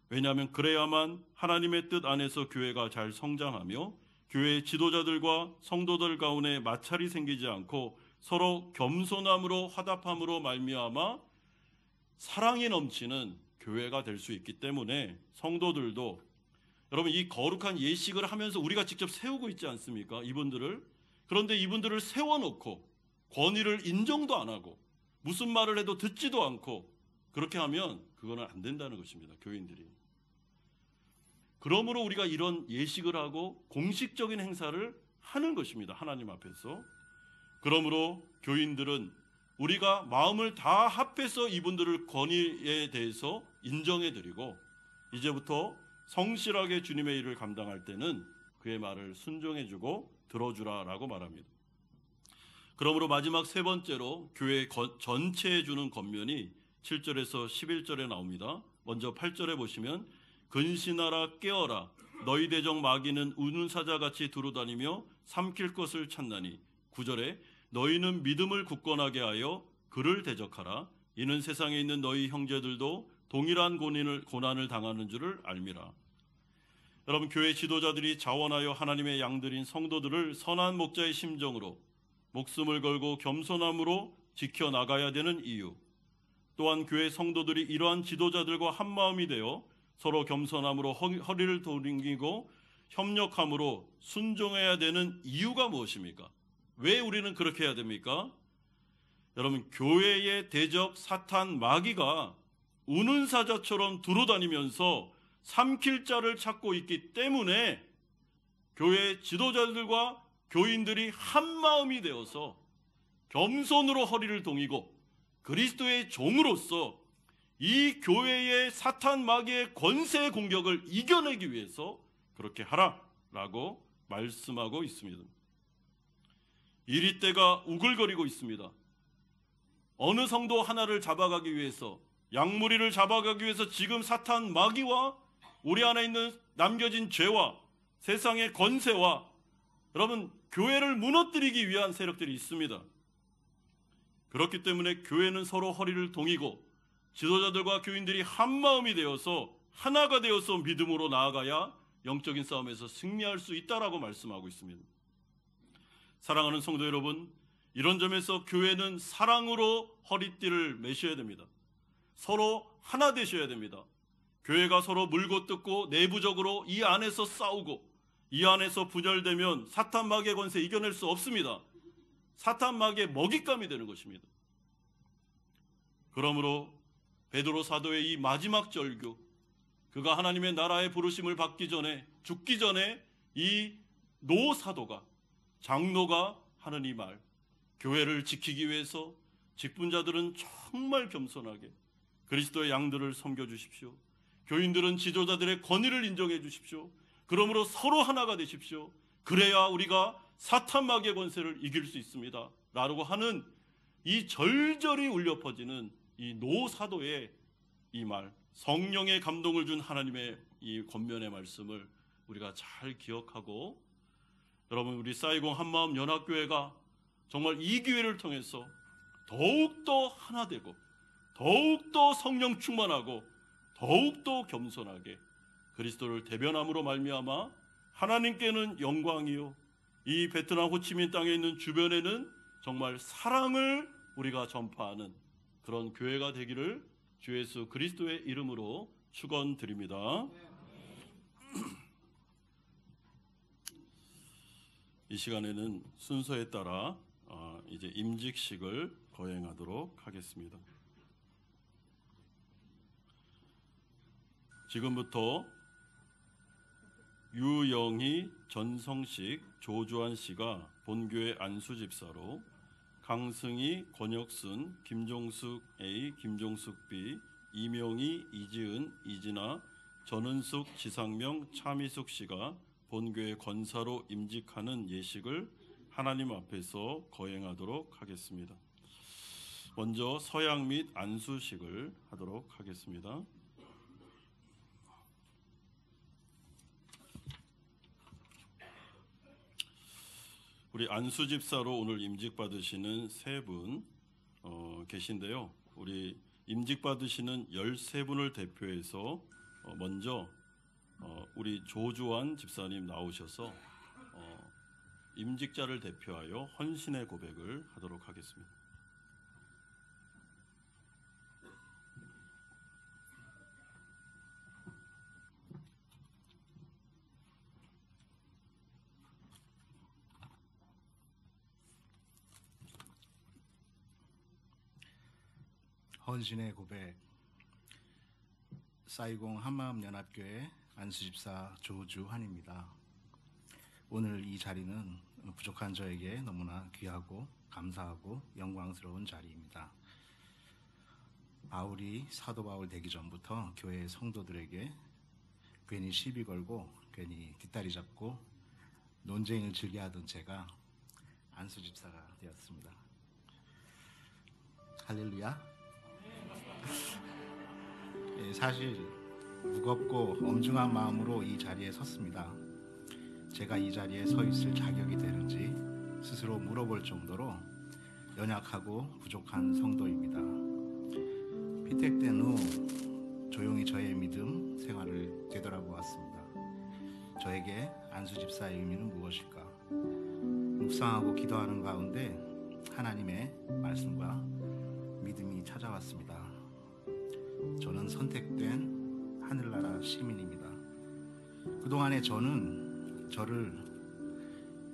왜냐하면 그래야만 하나님의 뜻 안에서 교회가 잘 성장하며 교회의 지도자들과 성도들 가운데 마찰이 생기지 않고 서로 겸손함으로 화답함으로 말미암아 사랑이 넘치는 교회가 될 수 있기 때문에 성도들도, 여러분, 이 거룩한 예식을 하면서 우리가 직접 세우고 있지 않습니까? 이분들을. 그런데 이분들을 세워놓고 권위를 인정도 안 하고 무슨 말을 해도 듣지도 않고 그렇게 하면 그거는 안 된다는 것입니다. 교인들이. 그러므로 우리가 이런 예식을 하고 공식적인 행사를 하는 것입니다. 하나님 앞에서. 그러므로 교인들은 우리가 마음을 다 합해서 이분들을 권위에 대해서 인정해드리고 이제부터 성실하게 주님의 일을 감당할 때는 그의 말을 순종해주고 들어주라라고 말합니다. 그러므로 마지막 3번째로 교회 전체에 주는 권면이 7절에서 11절에 나옵니다. 먼저 8절에 보시면 근신하라 깨어라 너희 대적 마귀는 우는 사자같이 두루다니며 삼킬 것을 찾나니. 9절에 너희는 믿음을 굳건하게 하여 그를 대적하라. 이는 세상에 있는 너희 형제들도 동일한 고난을 당하는 줄을 알미라. 여러분, 교회 지도자들이 자원하여 하나님의 양들인 성도들을 선한 목자의 심정으로 목숨을 걸고 겸손함으로 지켜나가야 되는 이유, 또한 교회 성도들이 이러한 지도자들과 한마음이 되어 서로 겸손함으로 허리를 동이고 협력함으로 순종해야 되는 이유가 무엇입니까? 왜 우리는 그렇게 해야 됩니까? 여러분, 교회의 대적 사탄 마귀가 우는 사자처럼 두루다니면서 삼킬 자를 찾고 있기 때문에 교회 지도자들과 교인들이 한마음이 되어서 겸손으로 허리를 동이고 그리스도의 종으로서 이 교회의 사탄 마귀의 권세의 공격을 이겨내기 위해서 그렇게 하라라고 말씀하고 있습니다. 이리때가 우글거리고 있습니다. 어느 성도 하나를 잡아가기 위해서, 양무리를 잡아가기 위해서 지금 사탄 마귀와 우리 안에 있는 남겨진 죄와 세상의 권세와 여러분 교회를 무너뜨리기 위한 세력들이 있습니다. 그렇기 때문에 교회는 서로 허리를 동이고 지도자들과 교인들이 한마음이 되어서 하나가 되어서 믿음으로 나아가야 영적인 싸움에서 승리할 수 있다라고 말씀하고 있습니다. 사랑하는 성도 여러분, 이런 점에서 교회는 사랑으로 허리띠를 매셔야 됩니다. 서로 하나 되셔야 됩니다. 교회가 서로 물고 뜯고 내부적으로 이 안에서 싸우고 이 안에서 분열되면 사탄 마귀의 권세 이겨낼 수 없습니다. 사탄 마귀의 먹잇감이 되는 것입니다. 그러므로 베드로 사도의 이 마지막 절규, 그가 하나님의 나라의 부르심을 받기 전에, 죽기 전에 이 노 사도가, 장로가 하는 이 말, 교회를 지키기 위해서 직분자들은 정말 겸손하게 그리스도의 양들을 섬겨주십시오. 교인들은 지도자들의 권위를 인정해 주십시오. 그러므로 서로 하나가 되십시오. 그래야 우리가 사탄 마귀의 권세를 이길 수 있습니다. 라고 하는 이 절절히 울려 퍼지는 이 노사도의 이 말, 성령의 감동을 준 하나님의 이 권면의 말씀을 우리가 잘 기억하고, 여러분, 우리 사이공 한마음 연합교회가 정말 이 기회를 통해서 더욱더 하나 되고 더욱더 성령 충만하고 더욱더 겸손하게 그리스도를 대변함으로 말미암아 하나님께는 영광이요, 이 베트남 호치민 땅에 있는 주변에는 정말 사랑을 우리가 전파하는 그런 교회가 되기를 주 예수 그리스도의 이름으로 축원드립니다. 이 시간에는 순서에 따라 이제 임직식을 거행하도록 하겠습니다. 지금부터 유영희, 전성식, 조주환 씨가 본교회 안수집사로, 강승희, 권혁순, 김종숙 A, 김종숙 B, 이명희, 이지은, 이진아, 전은숙, 지상명, 차미숙 씨가 본교회 권사로 임직하는 예식을 하나님 앞에서 거행하도록 하겠습니다. 먼저 서양 및 안수식을 하도록 하겠습니다. 우리 안수집사로 오늘 임직받으시는 세 분 계신데요. 우리 임직받으시는 13분을 대표해서 먼저 우리 조주환 집사님 나오셔서 임직자를 대표하여 헌신의 고백을 하도록 하겠습니다. 헌신의 고백. 사이공 한마음연합교회 안수집사 조주환입니다. 오늘 이 자리는 부족한 저에게 너무나 귀하고 감사하고 영광스러운 자리입니다. 바울이 사도 바울 되기 전부터 교회 성도들에게 괜히 시비 걸고 괜히 뒷다리 잡고 논쟁을 즐겨하던 제가 안수집사가 되었습니다. 할렐루야. 사실 무겁고 엄중한 마음으로 이 자리에 섰습니다. 제가 이 자리에 서 있을 자격이 되는지 스스로 물어볼 정도로 연약하고 부족한 성도입니다. 피택된 후 조용히 저의 믿음 생활을 되돌아보았습니다. 저에게 안수집사의 의미는 무엇일까? 묵상하고 기도하는 가운데 하나님의 말씀과 믿음이 찾아왔습니다. 저는 선택된 하늘나라 시민입니다. 그동안에 저는 저를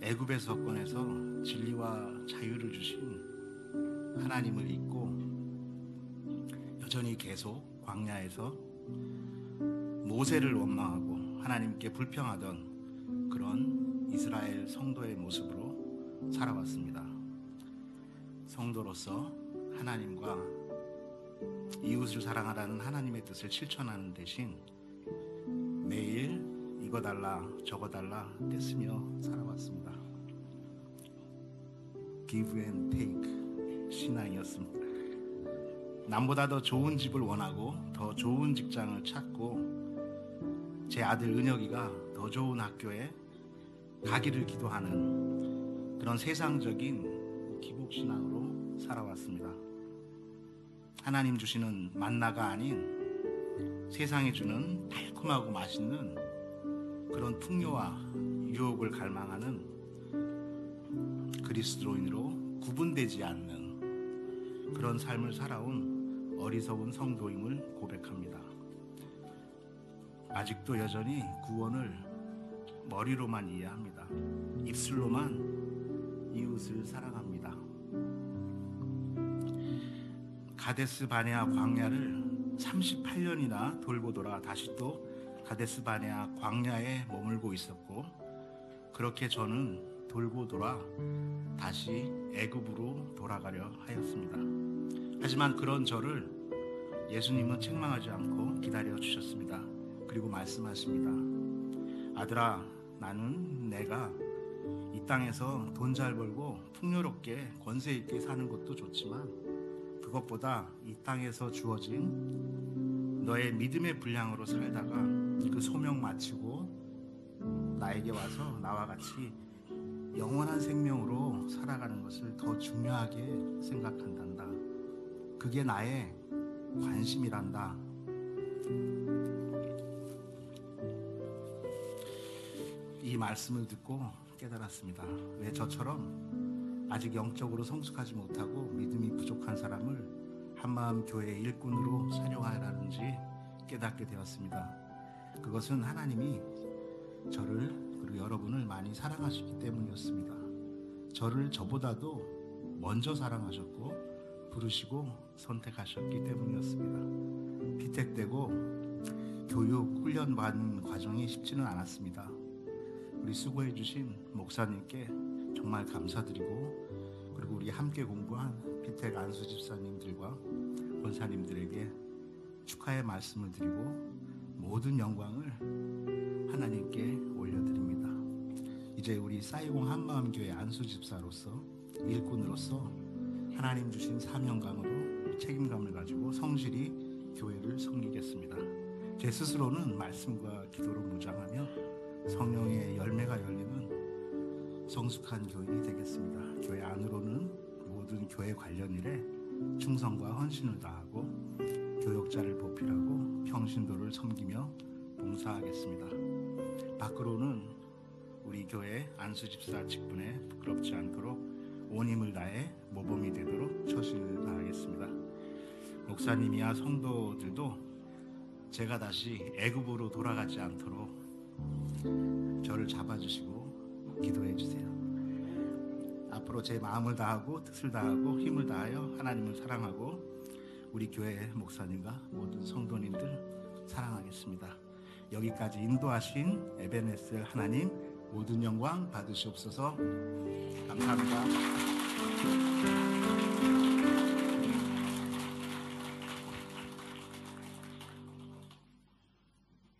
애굽에서 꺼내서 진리와 자유를 주신 하나님을 잊고 여전히 계속 광야에서 모세를 원망하고 하나님께 불평하던 그런 이스라엘 성도의 모습으로 살아왔습니다. 성도로서 하나님과 이웃을 사랑하라는 하나님의 뜻을 실천하는 대신 매일 이거 달라 저거 달라 떼쓰며 살아왔습니다. Give and take 신앙이었습니다. 남보다 더 좋은 집을 원하고 더 좋은 직장을 찾고 제 아들 은혁이가 더 좋은 학교에 가기를 기도하는 그런 세상적인 기복신앙으로 살아왔습니다. 하나님 주시는 만나가 아닌 세상이 주는 달콤하고 맛있는 그런 풍요와 유혹을 갈망하는 그리스도인으로 구분되지 않는 그런 삶을 살아온 어리석은 성도임을 고백합니다. 아직도 여전히 구원을 머리로만 이해합니다. 입술로만 이웃을 사랑합니다. 가데스 바네아 광야를 38년이나 돌고 돌아 다시 또 가데스 바네아 광야에 머물고 있었고, 그렇게 저는 돌고 돌아 다시 애굽으로 돌아가려 하였습니다. 하지만 그런 저를 예수님은 책망하지 않고 기다려 주셨습니다. 그리고 말씀하십니다. 아들아, 나는 내가 이 땅에서 돈 잘 벌고 풍요롭게 권세 있게 사는 것도 좋지만 그것보다 이 땅에서 주어진 너의 믿음의 분량으로 살다가 그 소명 마치고 나에게 와서 나와 같이 영원한 생명으로 살아가는 것을 더 중요하게 생각한단다. 그게 나의 관심이란다. 이 말씀을 듣고 깨달았습니다. 왜 저처럼 아직 영적으로 성숙하지 못하고 믿음이 부족한 사람을 한마음 교회의 일꾼으로 사용하라는지 깨닫게 되었습니다. 그것은 하나님이 저를 그리고 여러분을 많이 사랑하시기 때문이었습니다. 저를 저보다도 먼저 사랑하셨고 부르시고 선택하셨기 때문이었습니다. 피택되고 교육, 훈련받는 과정이 쉽지는 않았습니다. 우리 수고해 주신 목사님께 정말 감사드리고, 그리고 우리 함께 공부한 피택 안수 집사님들과 권사님들에게 축하의 말씀을 드리고 모든 영광을 하나님께 올려드립니다. 이제 우리 사이공 한마음교회 안수 집사로서, 일꾼으로서 하나님 주신 사명감으로 책임감을 가지고 성실히 교회를 섬기겠습니다. 제 스스로는 말씀과 기도로 무장하며 성령의 열매가 열리는 성숙한 교인이 되겠습니다. 교회 안으로는 모든 교회 관련 일에 충성과 헌신을 다하고 교역자를 보필하고 평신도를 섬기며 봉사하겠습니다. 밖으로는 우리 교회 안수집사 직분에 부끄럽지 않도록 온 힘을 다해 모범이 되도록 처신을 다하겠습니다. 목사님이야 성도들도 제가 다시 애굽으로 돌아가지 않도록 저를 잡아주시고 기도해 주세요. 앞으로 제 마음을 다하고 뜻을 다하고 힘을 다하여 하나님을 사랑하고 우리 교회 목사님과 모든 성도님들 사랑하겠습니다. 여기까지 인도하신 에베네셀 하나님 모든 영광 받으시옵소서. 감사합니다.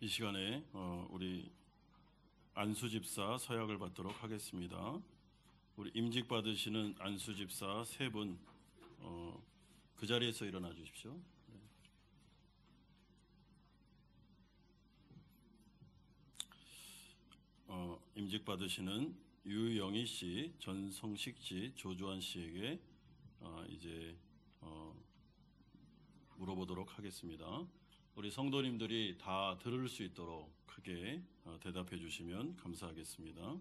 이 시간에 우리 안수집사 서약을 받도록 하겠습니다. 우리 임직 받으시는 안수집사 세 분 그 자리에서 일어나 주십시오. 임직 받으시는 유영희 씨, 전성식 씨, 조주환 씨에게 이제 물어보도록 하겠습니다. 우리 성도님들이 다 들을 수 있도록 크게 대답해 주시면 감사하겠습니다.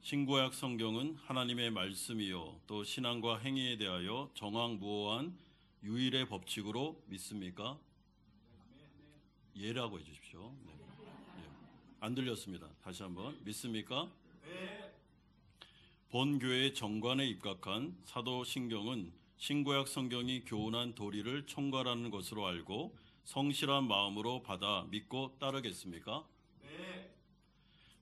신구약 성경은 하나님의 말씀이요 또 신앙과 행위에 대하여 정황무오한 유일의 법칙으로 믿습니까? 예라고 해 주십시오. 네. 안 들렸습니다. 다시 한번. 믿습니까? 네. 본 교회의 정관에 입각한 사도 신경은 신구약 성경이 교훈한 도리를 총괄하는 것으로 알고 성실한 마음으로 받아 믿고 따르겠습니까? 네.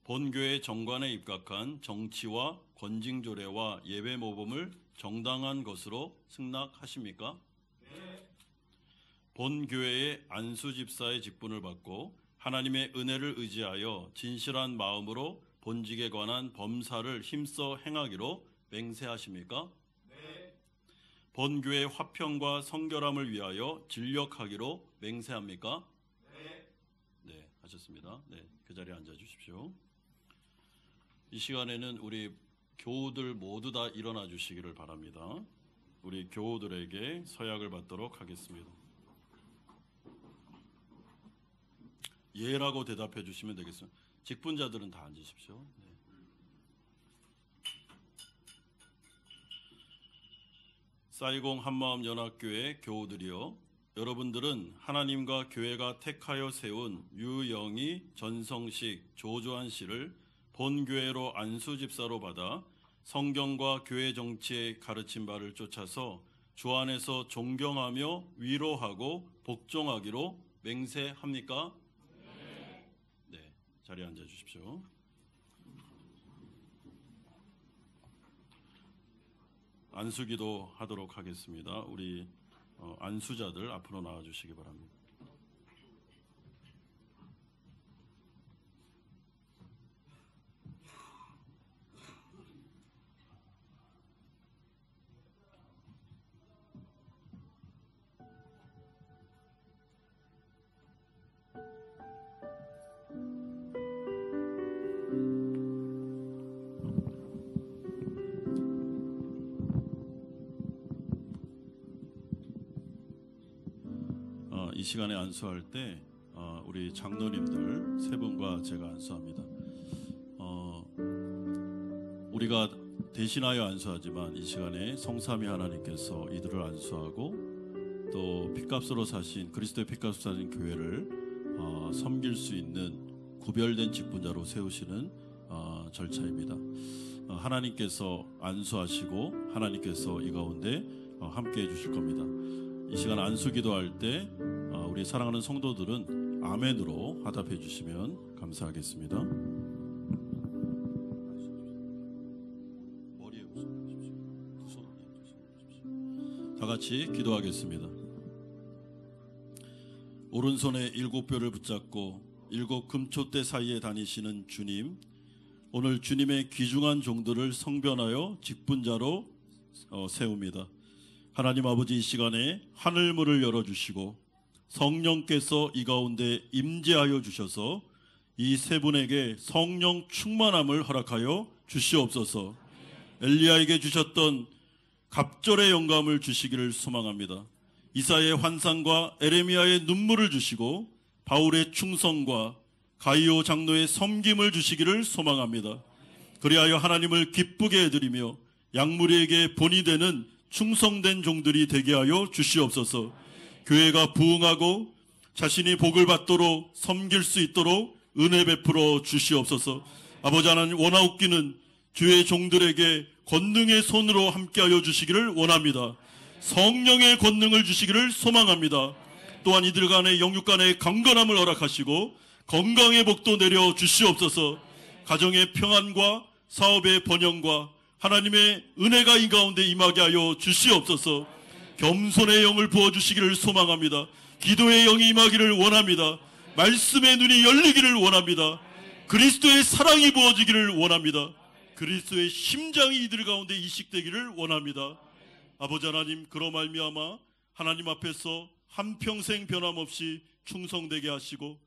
본 교회의 정관에 입각한 정치와 권징조례와 예배 모범을 정당한 것으로 승낙하십니까? 네. 본 교회의 안수 집사의 직분을 받고 하나님의 은혜를 의지하여 진실한 마음으로 본직에 관한 범사를 힘써 행하기로 맹세하십니까? 네. 본교의 화평과 성결함을 위하여 진력하기로 맹세합니까? 네. 네, 하셨습니다. 네, 그 자리에 앉아 주십시오. 이 시간에는 우리 교우들 모두 다 일어나 주시기를 바랍니다. 우리 교우들에게 서약을 받도록 하겠습니다. 예라고 대답해 주시면 되겠습니다. 직분자들은 다 앉으십시오. 네. 사이공 한마음 연합교회 교우들이여, 여러분들은 하나님과 교회가 택하여 세운 유영희, 전성식, 조조한 씨를 본교회로 안수집사로 받아 성경과 교회 정치의 가르친 바를 쫓아서 주 안에서 존경하며 위로하고 복종하기로 맹세합니까? 네, 자리에 앉아 주십시오. 안수기도 하도록 하겠습니다. 우리 안수자들 앞으로 나와 주시기 바랍니다. 이 시간에 안수할 때 우리 장로님들 세 분과 제가 안수합니다. 우리가 대신하여 안수하지만 이 시간에 성삼위 하나님께서 이들을 안수하고 또 핏값으로 사신 그리스도의 핏값으로 사신 교회를 섬길 수 있는 구별된 직분자로 세우시는 절차입니다. 하나님께서 안수하시고 하나님께서 이 가운데 함께 해주실 겁니다. 이 시간 안수 기도할 때 우리 사랑하는 성도들은 아멘으로 화답해 주시면 감사하겠습니다. 머리에 다 같이 기도하겠습니다. 오른손에 7뼈를 붙잡고 7 금초대 사이에 다니시는 주님, 오늘 주님의 귀중한 종들을 성변하여 직분자로 세웁니다. 하나님 아버지, 이 시간에 하늘문을 열어주시고 성령께서 이 가운데 임재하여 주셔서 이 세 분에게 성령 충만함을 허락하여 주시옵소서. 엘리야에게 주셨던 갑절의 영감을 주시기를 소망합니다. 이사야의 환상과 에레미야의 눈물을 주시고 바울의 충성과 가이오 장로의 섬김을 주시기를 소망합니다. 그리하여 하나님을 기쁘게 해드리며 양무리에게 본이 되는 충성된 종들이 되게 하여 주시옵소서. 교회가 부흥하고 자신이 복을 받도록 섬길 수 있도록 은혜 베풀어 주시옵소서. 아버지 하나님, 원하옵기는 주의 종들에게 권능의 손으로 함께하여 주시기를 원합니다. 성령의 권능을 주시기를 소망합니다. 또한 이들 간의 영육 간의 강건함을 허락하시고 건강의 복도 내려 주시옵소서. 가정의 평안과 사업의 번영과 하나님의 은혜가 이 가운데 임하게 하여 주시옵소서. 겸손의 영을 부어주시기를 소망합니다. 기도의 영이 임하기를 원합니다. 말씀의 눈이 열리기를 원합니다. 그리스도의 사랑이 부어지기를 원합니다. 그리스도의 심장이 이들 가운데 이식되기를 원합니다. 아버지 하나님, 그로 말미암아 하나님 앞에서 한평생 변함없이 충성되게 하시고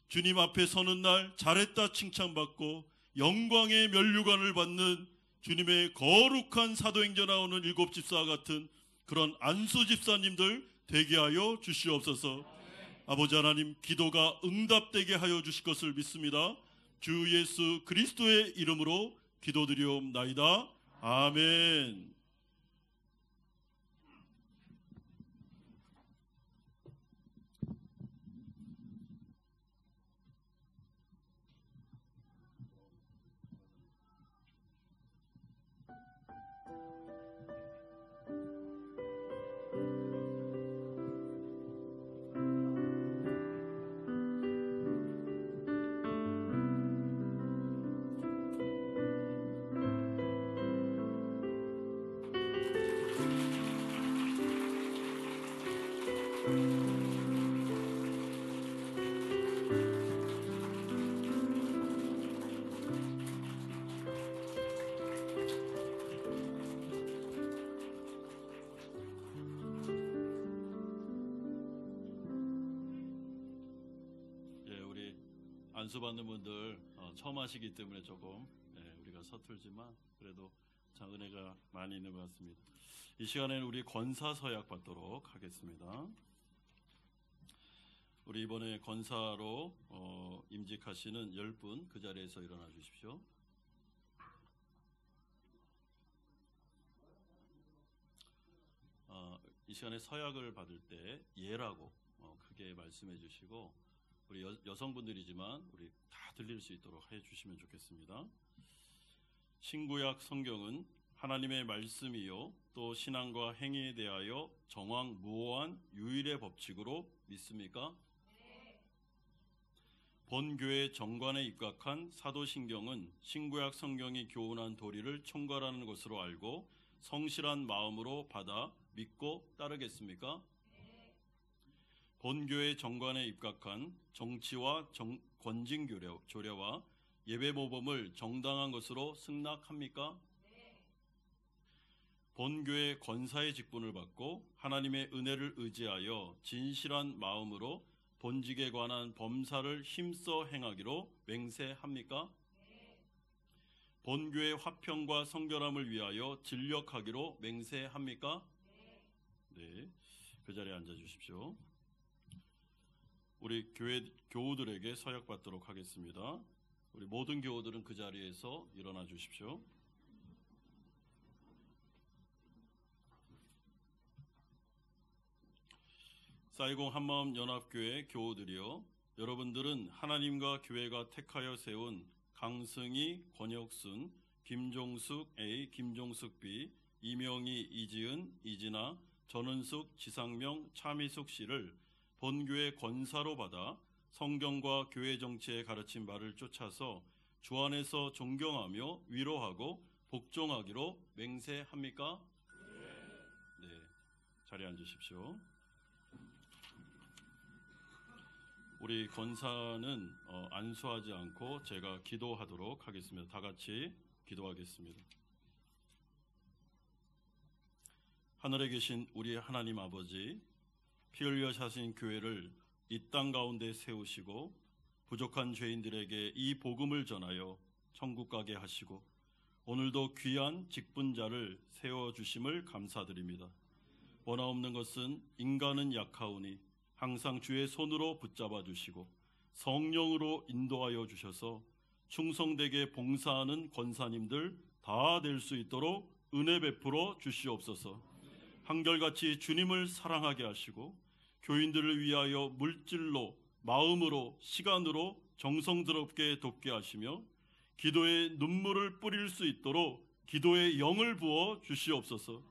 주님 앞에 서는 날 잘했다 칭찬받고 영광의 면류관을 받는 주님의 거룩한 사도행전 나오는 7 집사와 같은 그런 안수 집사님들 되게 하여 주시옵소서. 아버지 하나님, 기도가 응답되게 하여 주실 것을 믿습니다. 주 예수 그리스도의 이름으로 기도드리옵나이다. 아멘. 안수받는 분들 처음 하시기 때문에 조금 우리가 서툴지만 그래도 참 은혜가 많이 있는 것 같습니다. 이 시간에는 우리 권사 서약 받도록 하겠습니다. 우리 이번에 권사로 임직하시는 10분 그 자리에서 일어나 주십시오. 이 시간에 서약을 받을 때 예라고 크게 말씀해 주시고 우리 여성분들이지만 우리 다 들릴 수 있도록 해 주시면 좋겠습니다. 신구약 성경은 하나님의 말씀이요 또 신앙과 행위에 대하여 정황무오한 유일의 법칙으로 믿습니까? 본교회 정관에 입각한 사도신경은 신구약 성경이 교훈한 도리를 총괄하는 것으로 알고 성실한 마음으로 받아 믿고 따르겠습니까? 본교회 정관에 입각한 정치와 권징 조례와 예배 모범을 정당한 것으로 승낙합니까? 본교회 권사의 직분을 받고 하나님의 은혜를 의지하여 진실한 마음으로 본직에 관한 범사를 힘써 행하기로 맹세합니까? 본교회 화평과 성결함을 위하여 진력하기로 맹세합니까? 네, 그 자리에 앉아 주십시오. 우리 교회 교우들에게 서약 받도록 하겠습니다. 우리 모든 교우들은 그 자리에서 일어나 주십시오. 사이공 한마음 연합교회 교우들이여, 여러분들은 하나님과 교회가 택하여 세운 강승희, 권혁순, 김종숙 A, 김종숙 B, 이명희, 이지은, 이진아, 전은숙, 지상명, 차미숙 씨를 본교회 권사로 받아 성경과 교회 정치에 가르친 바를 쫓아서 주 안에서 존경하며 위로하고 복종하기로 맹세합니까? 네, 자리에 앉으십시오. 우리 권사는 안수하지 않고 제가 기도하도록 하겠습니다. 다 같이 기도하겠습니다. 하늘에 계신 우리 하나님 아버지, 피 흘려 사신 교회를 이 땅 가운데 세우시고 부족한 죄인들에게 이 복음을 전하여 천국 가게 하시고 오늘도 귀한 직분자를 세워주심을 감사드립니다. 원하옵는 것은 인간은 약하오니 항상 주의 손으로 붙잡아 주시고 성령으로 인도하여 주셔서 충성되게 봉사하는 권사님들 다 될 수 있도록 은혜 베풀어 주시옵소서. 한결같이 주님을 사랑하게 하시고 교인들을 위하여 물질로, 마음으로, 시간으로 정성스럽게 돕게 하시며 기도에 눈물을 뿌릴 수 있도록 기도의 영을 부어 주시옵소서.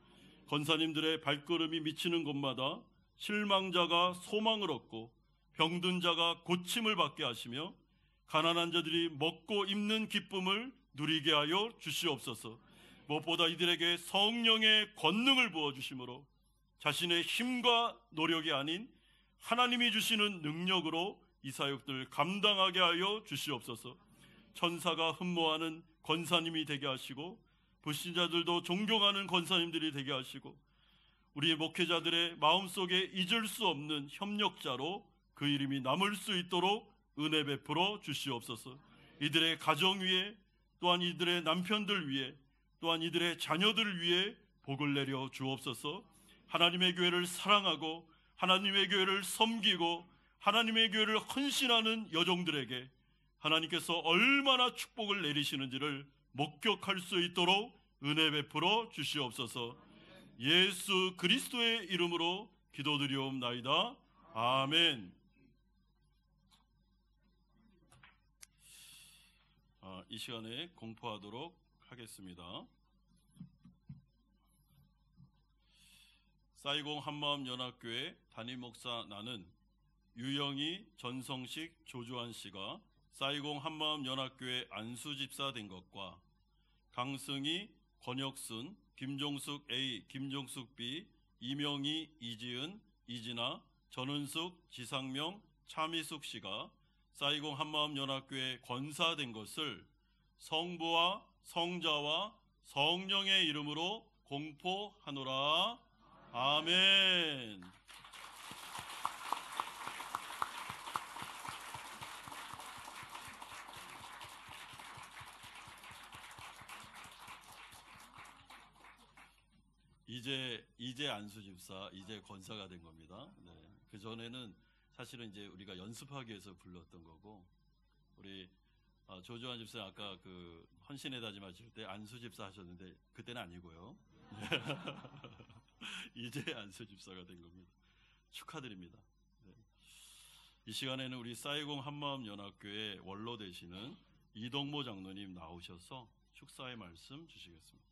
권사님들의 발걸음이 미치는 곳마다 실망자가 소망을 얻고 병든 자가 고침을 받게 하시며 가난한 자들이 먹고 입는 기쁨을 누리게 하여 주시옵소서. 무엇보다 이들에게 성령의 권능을 부어주심으로 자신의 힘과 노력이 아닌 하나님이 주시는 능력으로 이 사역들 감당하게 하여 주시옵소서. 천사가 흠모하는 권사님이 되게 하시고 불신자들도 존경하는 권사님들이 되게 하시고 우리 목회자들의 마음속에 잊을 수 없는 협력자로 그 이름이 남을 수 있도록 은혜 베풀어 주시옵소서. 이들의 가정 위에, 또한 이들의 남편들 위에, 또한 이들의 자녀들 위에 복을 내려 주옵소서. 하나님의 교회를 사랑하고 하나님의 교회를 섬기고 하나님의 교회를 헌신하는 여종들에게 하나님께서 얼마나 축복을 내리시는지를 목격할 수 있도록 은혜 베풀어 주시옵소서. 예수 그리스도의 이름으로 기도드리옵나이다. 아멘. 이 시간에 공포하도록 하겠습니다. 사이공 한마음 연합교회 담임 목사 나는 유영희, 전성식, 조주환 씨가 사이공 한마음 연합교회 안수 집사 된 것과 강승희, 권혁순, 김종숙 A, 김종숙 B, 이명희, 이지은, 이진아, 전은숙, 지상명, 차미숙 씨가 사이공 한마음 연합교회 권사된 것을 성부와 성자와 성령의 이름으로 공포하노라. 아멘. 이제 안수 집사, 이제 권사가 된 겁니다. 네. 그 전에는 사실은 이제 우리가 연습하기 위해서 불렀던 거고, 우리 조주환 집사 아까 그 헌신의 다짐하실 때 안수 집사 하셨는데 그때는 아니고요. 이제 안수 집사가 된 겁니다. 축하드립니다. 네. 이 시간에는 우리 사이공 한마음 연합교회 원로 되시는 이동모 장로님 나오셔서 축사의 말씀 주시겠습니다.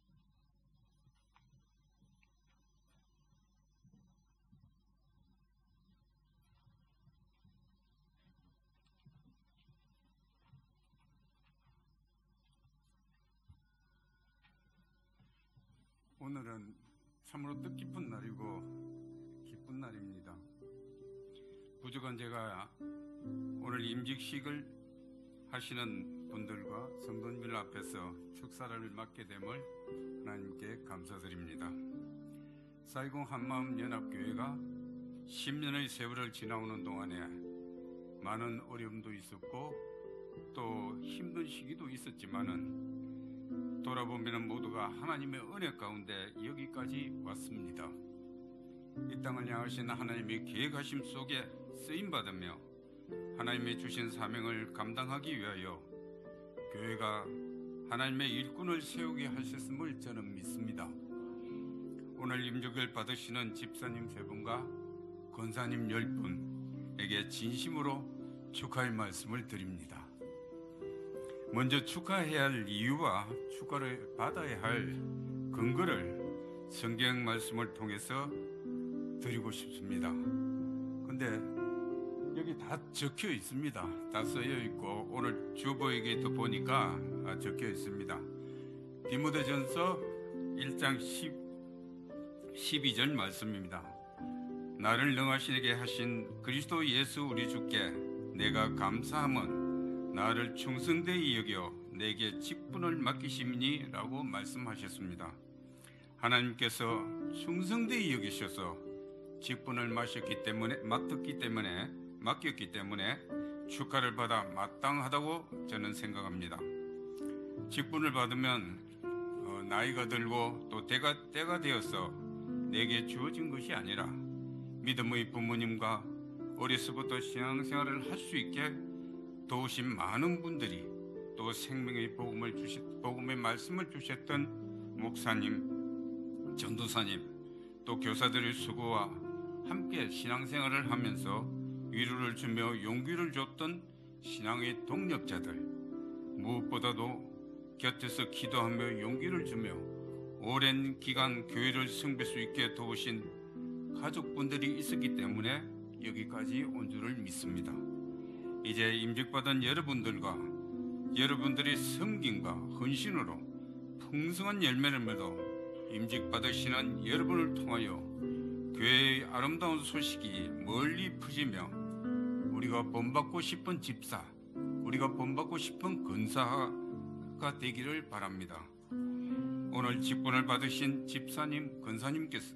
오늘은 참으로 뜻깊은 날이고 기쁜 날입니다. 부족한 제가 오늘 임직식을 하시는 분들과 성도님들 앞에서 축사를 맡게 됨을 하나님께 감사드립니다. 사이공 한마음 연합교회가 10년의 세월을 지나오는 동안에 많은 어려움도 있었고 또 힘든 시기도 있었지만은 돌아보면 모두가 하나님의 은혜 가운데 여기까지 왔습니다. 이 땅을 향하신 하나님의 계획하심 속에 쓰임받으며 하나님의 주신 사명을 감당하기 위하여 교회가 하나님의 일꾼을 세우게 하셨음을 저는 믿습니다. 오늘 임직을 받으시는 집사님 3분과 권사님 10분에게 진심으로 축하의 말씀을 드립니다. 먼저 축하해야 할 이유와 축하를 받아야 할 근거를 성경 말씀을 통해서 드리고 싶습니다. 근데 여기 다 적혀 있습니다. 다 쓰여 있고 오늘 주보에게도 보니까 적혀 있습니다. 디모데전서 1장 12절 말씀입니다. 나를 능하시게 하신 그리스도 예수 우리 주께 내가 감사함은 나를 충성되이 여겨 내게 직분을 맡기심이니 라고 말씀하셨습니다. 하나님께서 충성되이 여기셔서 직분을 맡겼기 때문에 축하를 받아 마땅하다고 저는 생각합니다. 직분을 받으면 나이가 들고 또 때가 되어서 내게 주어진 것이 아니라 믿음의 부모님과 어려서부터 신앙생활을 할 수 있게 도우신 많은 분들이 또 생명의 복음의 말씀을 주셨던 목사님, 전도사님, 또 교사들의 수고와 함께 신앙생활을 하면서 위로를 주며 용기를 줬던 신앙의 동력자들, 무엇보다도 곁에서 기도하며 용기를 주며 오랜 기간 교회를 섬길 수 있게 도우신 가족분들이 있었기 때문에 여기까지 온 줄을 믿습니다. 이제 임직받은 여러분들과 여러분들의 섬김과 헌신으로 풍성한 열매를 맺어 임직받으시는 여러분을 통하여 교회의 아름다운 소식이 멀리 퍼지며 우리가 본받고 싶은 집사, 우리가 본받고 싶은 권사가 되기를 바랍니다. 오늘 직분을 받으신 집사님, 권사님께서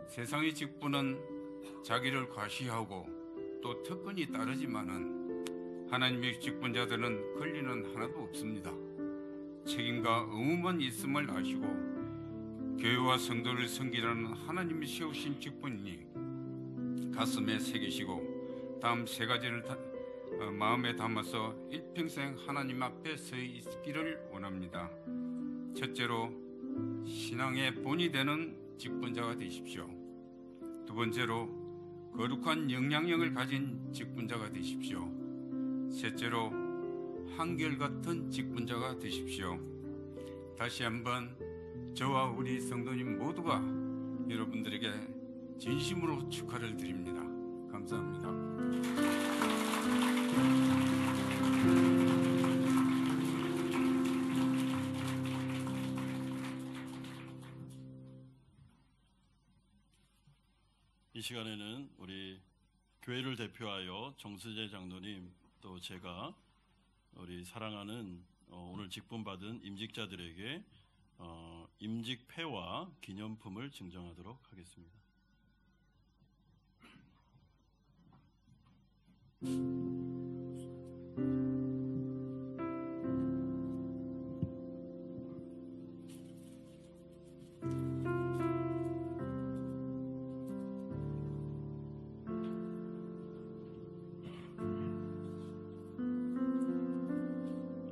세상의 직분은 자기를 과시하고 또 특권이 따르지만은 하나님의 직분자들은 권리는 하나도 없습니다. 책임과 의무만 있음을 아시고 교회와 성도를 섬기라는 하나님이 세우신 직분이니 가슴에 새기시고 다음 3가지를 마음에 담아서 일평생 하나님 앞에 서 있기를 원합니다. 첫째로 신앙의 본이 되는 직분자가 되십시오. 두 번째로 거룩한 영향력을 가진 직분자가 되십시오. 셋째로 한결같은 직분자가 되십시오. 다시 한번 저와 우리 성도님 모두가 여러분들에게 진심으로 축하를 드립니다. 감사합니다. 이 시간에는 우리 교회를 대표하여 정수재 장로님 또 제가 우리 사랑하는 오늘 직분 받은 임직자들에게 임직패와 기념품을 증정하도록 하겠습니다.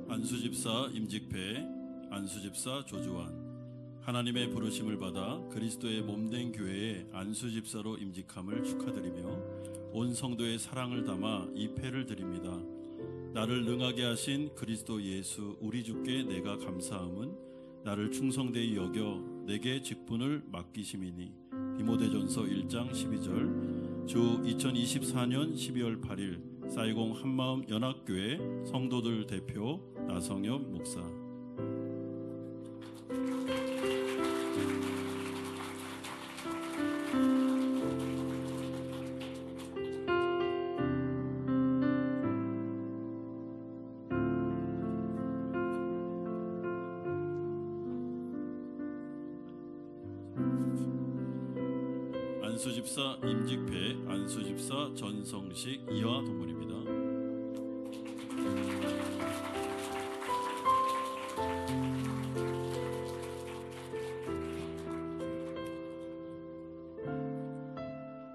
안수집사 임직패, 안수집사 조주환, 하나님의 부르심을 받아 그리스도의 몸된 교회의 안수 집사로 임직함을 축하드리며 온 성도의 사랑을 담아 이 패를 드립니다. 나를 능하게 하신 그리스도 예수 우리 주께 내가 감사함은 나를 충성되이 여겨 내게 직분을 맡기심이니. 디모데전서 1장 12절. 주 2024년 12월 8일 사이공 한마음 연합교회 성도들 대표 나성엽 목사. 안수집사 임직패, 안수집사 전성식 이하 동문입니다.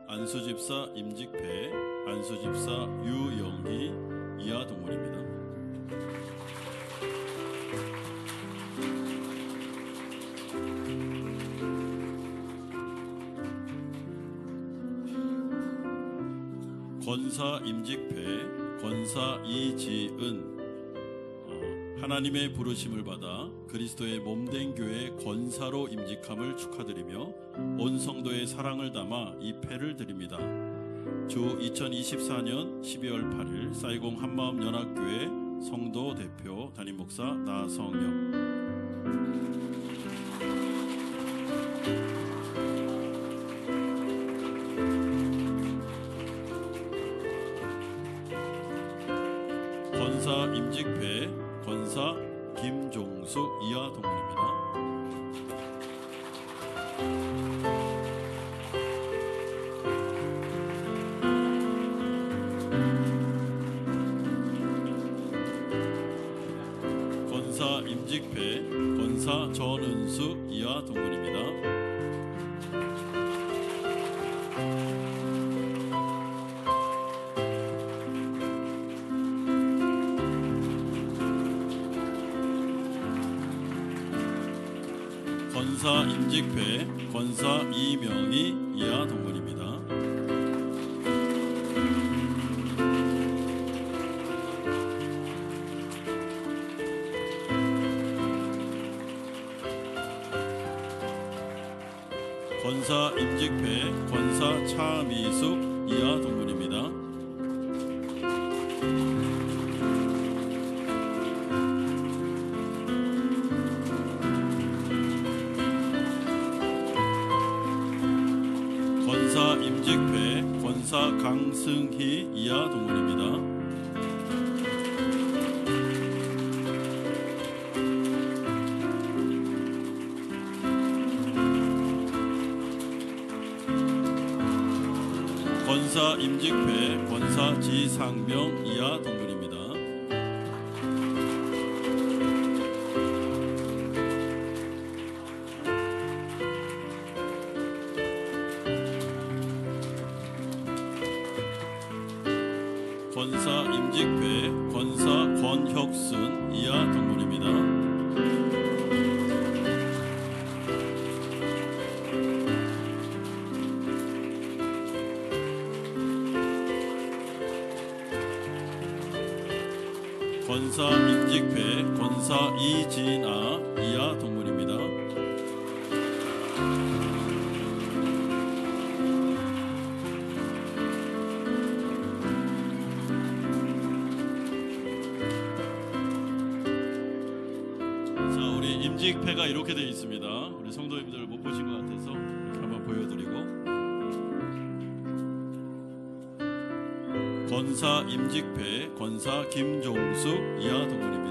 안수집사 임직패, 안수집사 유영희 이하 동문입니다. 권사 임직패, 권사 이지은. 하나님의 부르심을 받아 그리스도의 몸된 교회 권사로 임직함을 축하드리며 온 성도의 사랑을 담아 이 패를 드립니다. 주 2024년 12월 8일 사이공 한마음 연합교회 성도 대표 담임 목사 나성엽. 권사 임직패, 권사 김종수 이하 동문입니다. 권사 임직패, 권사 전은수 이하 동문입니다. 권사 임직패, 권사 이명희 이하 동문입니다. 권사 임직패, 권사 차미숙 이하 동문입니다. 권사 임직패, 권사 강승희 이하 동문입니다. 권사 임직패, 권사 지상명 이하 동문입니다. 권사 임직패, 권사 권혁순 이하 동문입니다. 권사 임직패, 권사 이진아 이하 동문입니다. 자, 우리 임직패가 이렇게 되어 있습니다. 우리 성도님들 못 보신 것 같아서 이렇게 한번 보여드리고. 권사 임직패, 권사 김종수 이하 동문입니다.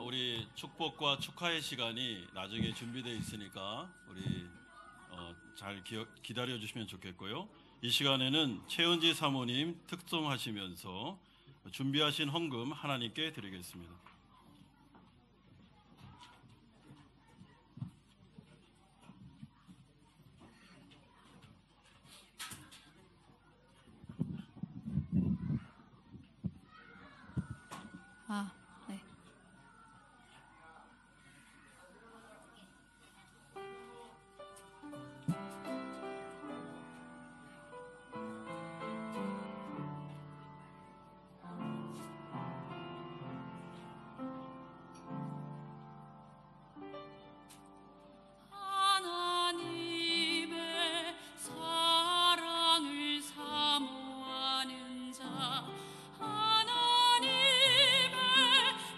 우리 축복과 축하의 시간이 나중에 준비되어 있으니까 우리 잘 기다려 주시면 좋겠고요. 이 시간에는 최은지 사모님 특송하시면서 준비하신 헌금 하나님께 드리겠습니다. 아, 네. 하나님의 사랑을 사모하는 자, 하나님의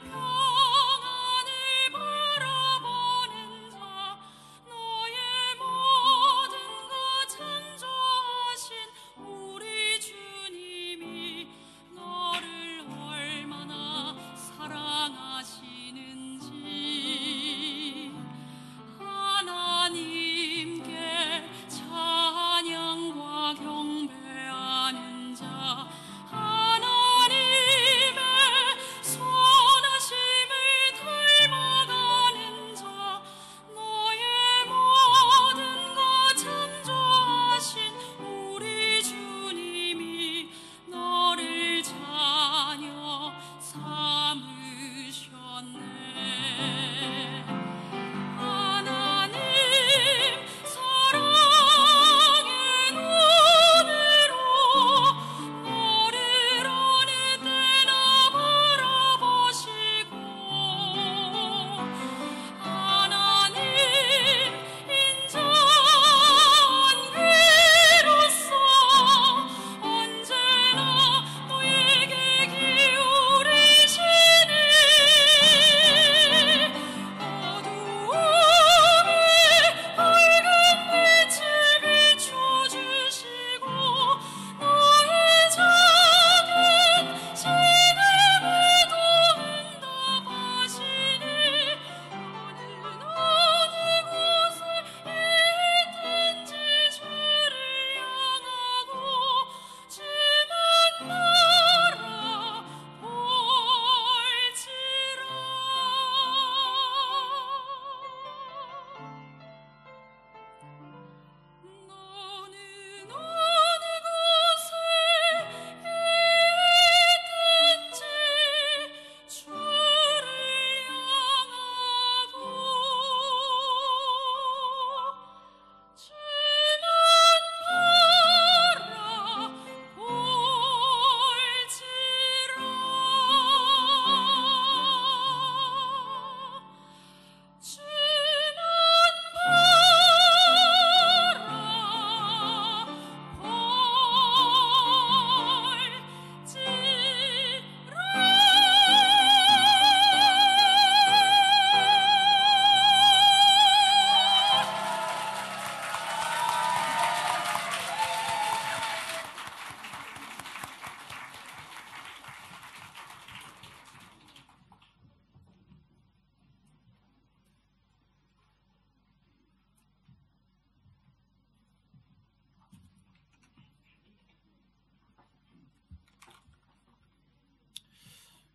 평안을 바라보는 자, 너의 모든 것 창조하신 우리 주님이 너를 얼마나 사랑하시는지 하나님께 찬양과 경배하는 자, 하나님의 선하심을 닮아가는 자, 너의 모든 것 창조하신 우리 주님이 너를 자녀 삼으셨네. 하나님 사랑의 눈으로 너를 어느 때나 바라보시고 하나님 인자한 귀로서 언제나 너에게 기울이시니 어두움에 밝은 빛을 비춰주시고 너의 작은 신음에도 응답하시니 어느 곳에 있든지 주를 향하고 주만 바라볼지라. 너는 어느 곳에 있든지 주를 향하고 주만 바라볼지라.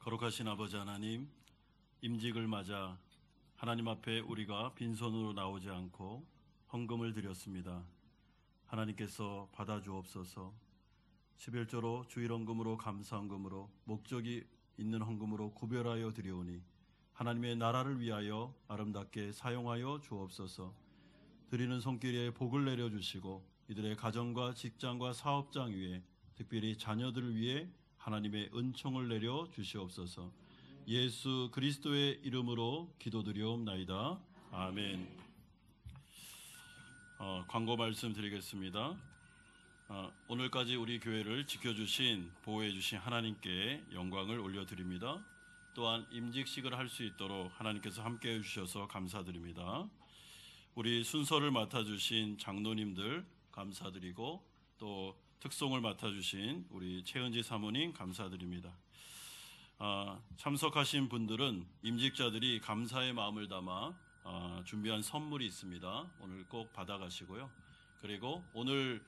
거룩하신 아버지 하나님, 임직을 맞아 하나님 앞에 우리가 빈손으로 나오지 않고 헌금을 드렸습니다. 하나님께서 받아주옵소서. 11조로 주일헌금으로 감사헌금으로 목적이 있는 헌금으로 구별하여 드리오니 하나님의 나라를 위하여 아름답게 사용하여 주옵소서. 드리는 손길에 복을 내려주시고 이들의 가정과 직장과 사업장 위에 특별히 자녀들을 위해 하나님의 은총을 내려 주시옵소서. 예수 그리스도의 이름으로 기도드리옵나이다. 아멘. 광고 말씀드리겠습니다. 오늘까지 우리 교회를 지켜주신 보호해주신 하나님께 영광을 올려드립니다. 또한 임직식을 할 수 있도록 하나님께서 함께해 주셔서 감사드립니다. 우리 순서를 맡아주신 장로님들 감사드리고 또 특송을 맡아주신 우리 최은지 사모님 감사드립니다. 참석하신 분들은 임직자들이 감사의 마음을 담아 준비한 선물이 있습니다. 오늘 꼭 받아가시고요. 그리고 오늘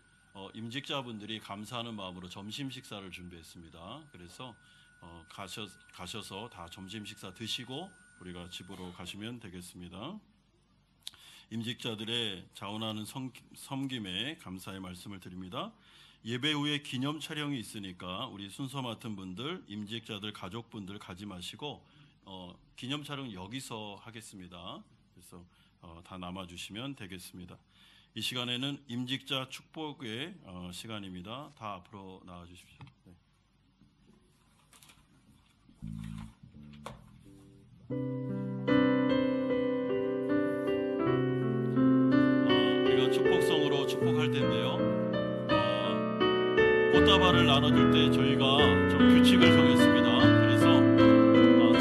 임직자분들이 감사하는 마음으로 점심 식사를 준비했습니다. 그래서 가셔서 다 점심 식사 드시고 우리가 집으로 가시면 되겠습니다. 임직자들의 자원하는 섬김에 감사의 말씀을 드립니다. 예배 후에 기념 촬영이 있으니까 우리 순서 맡은 분들, 임직자들, 가족분들 가지 마시고 기념 촬영 여기서 하겠습니다. 그래서 다 남아주시면 되겠습니다. 이 시간에는 임직자 축복의 시간입니다. 다 앞으로 나와주십시오. 네. 우리가 축복성으로 축복할 텐데요. 꽃다발을 나눠줄 때 저희가 좀 규칙을 정했습니다. 그래서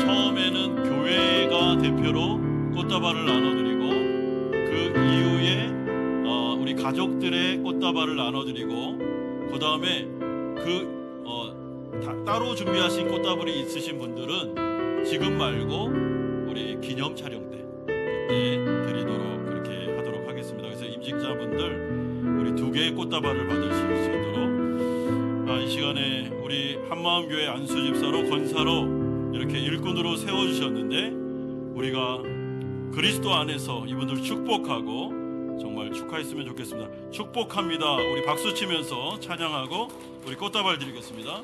처음에는 교회가 대표로 꽃다발을 나눠드리고 그 이후에 우리 가족들의 꽃다발을 나눠드리고 그 다음에 따로 준비하신 꽃다발이 있으신 분들은 지금 말고 우리 기념 촬영 때 그때 드리도록 그렇게 하도록 하겠습니다. 그래서 임직자분들 우리 2개의 꽃다발을 받으실 수 있도록 이 시간에 우리 한마음교회 안수집사로 권사로 이렇게 일꾼으로 세워주셨는데 우리가 그리스도 안에서 이분들 축복하고 정말 축하했으면 좋겠습니다. 축복합니다. 우리 박수 치면서 찬양하고 우리 꽃다발 드리겠습니다.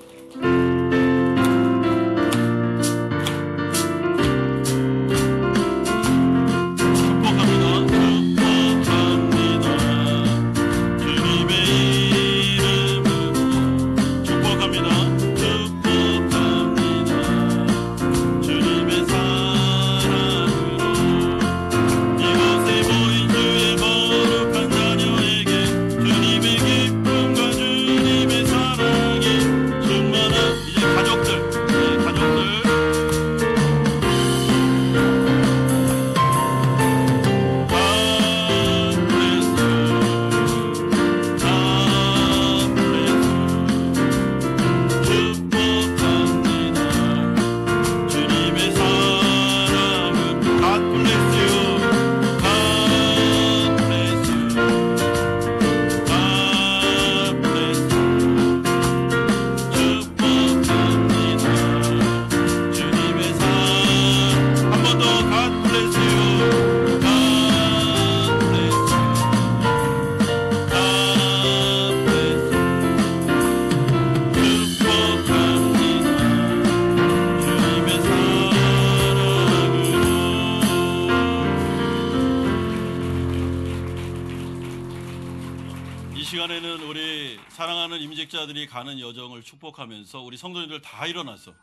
임직자들이 가는 여정을 축복하면서 우리 성도님들 다 일어나서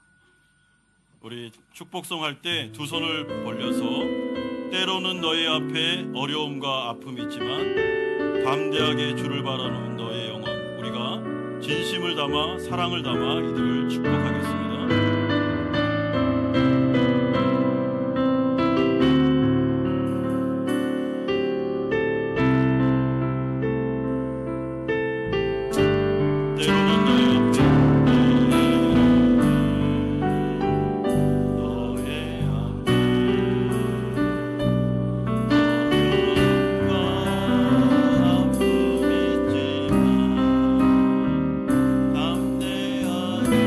우리 축복송 할 때 2 손을 벌려서 때로는 너희 앞에 어려움과 아픔이 있지만 담대하게 주를 바라는 너의 영혼 우리가 진심을 담아 사랑을 담아 이들을 축복하겠습니다. 담대하게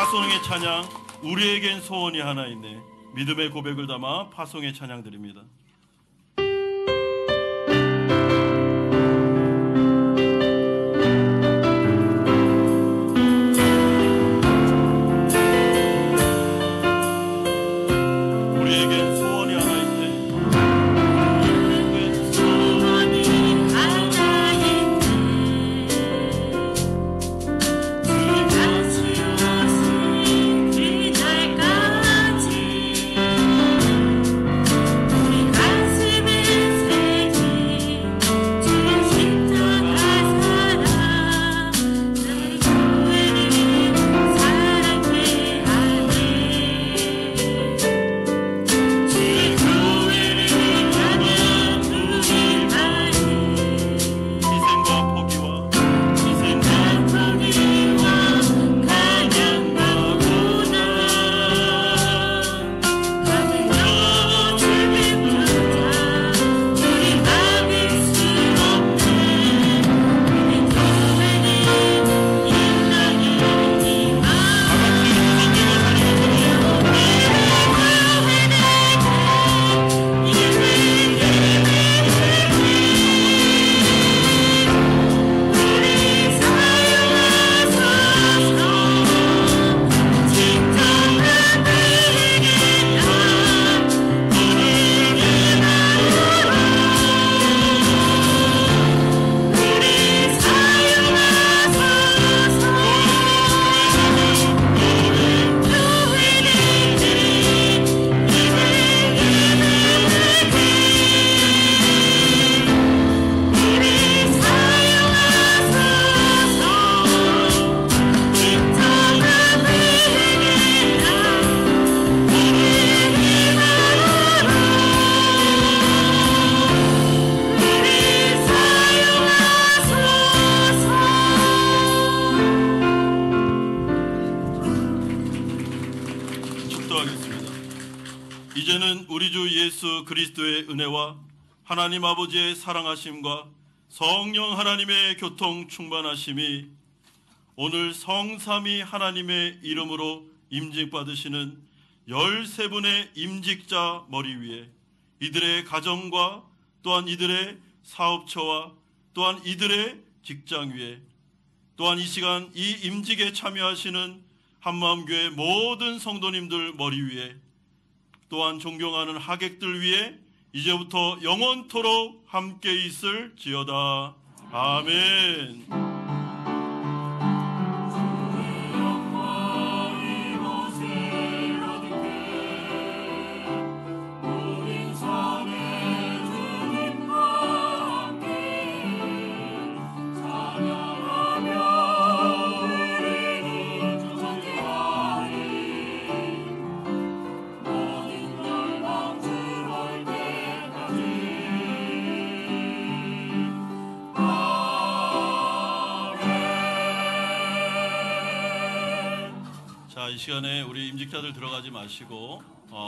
파송의 찬양, 우리에겐 소원이 하나 있네. 믿음의 고백을 담아 파송의 찬양 드립니다. 우리에겐 소원이 하나 있네. 소원이 하나 있네. 다시 오신 그날까지 우리 가슴에 새긴 주의 십자가 사랑, 내 교회를 사랑케 하네. 주의 교회를 향한 우리 마음, 희생과 포기와 희생과 포기와 간양하구나. 하늘로 주님조차 우리 막을 수 없네. 우리 교회는 일하니만 우리 사용하소서. 진정한 의리가 우리에게 나오라. 우리 사용하소서. 축도하겠습니다. 이제는 우리 주 예수 그리스도의 은혜와 하나님 아버지의 사랑하심과 성령 하나님의 교통 충만하심이 오늘 성삼위 하나님의 이름으로 임직받으시는 13분의 임직자 머리 위에 이들의 가정과 또한 이들의 사업처와 또한 이들의 직장 위에 또한 이 시간 이 임직에 참여하시는 한마음교회 모든 성도님들 머리 위에 또한 존경하는 하객들 위에 이제부터 영원토록 함께 있을지어다. 아멘. 자, 이 시간에 우리 임직자들 들어가지 마시고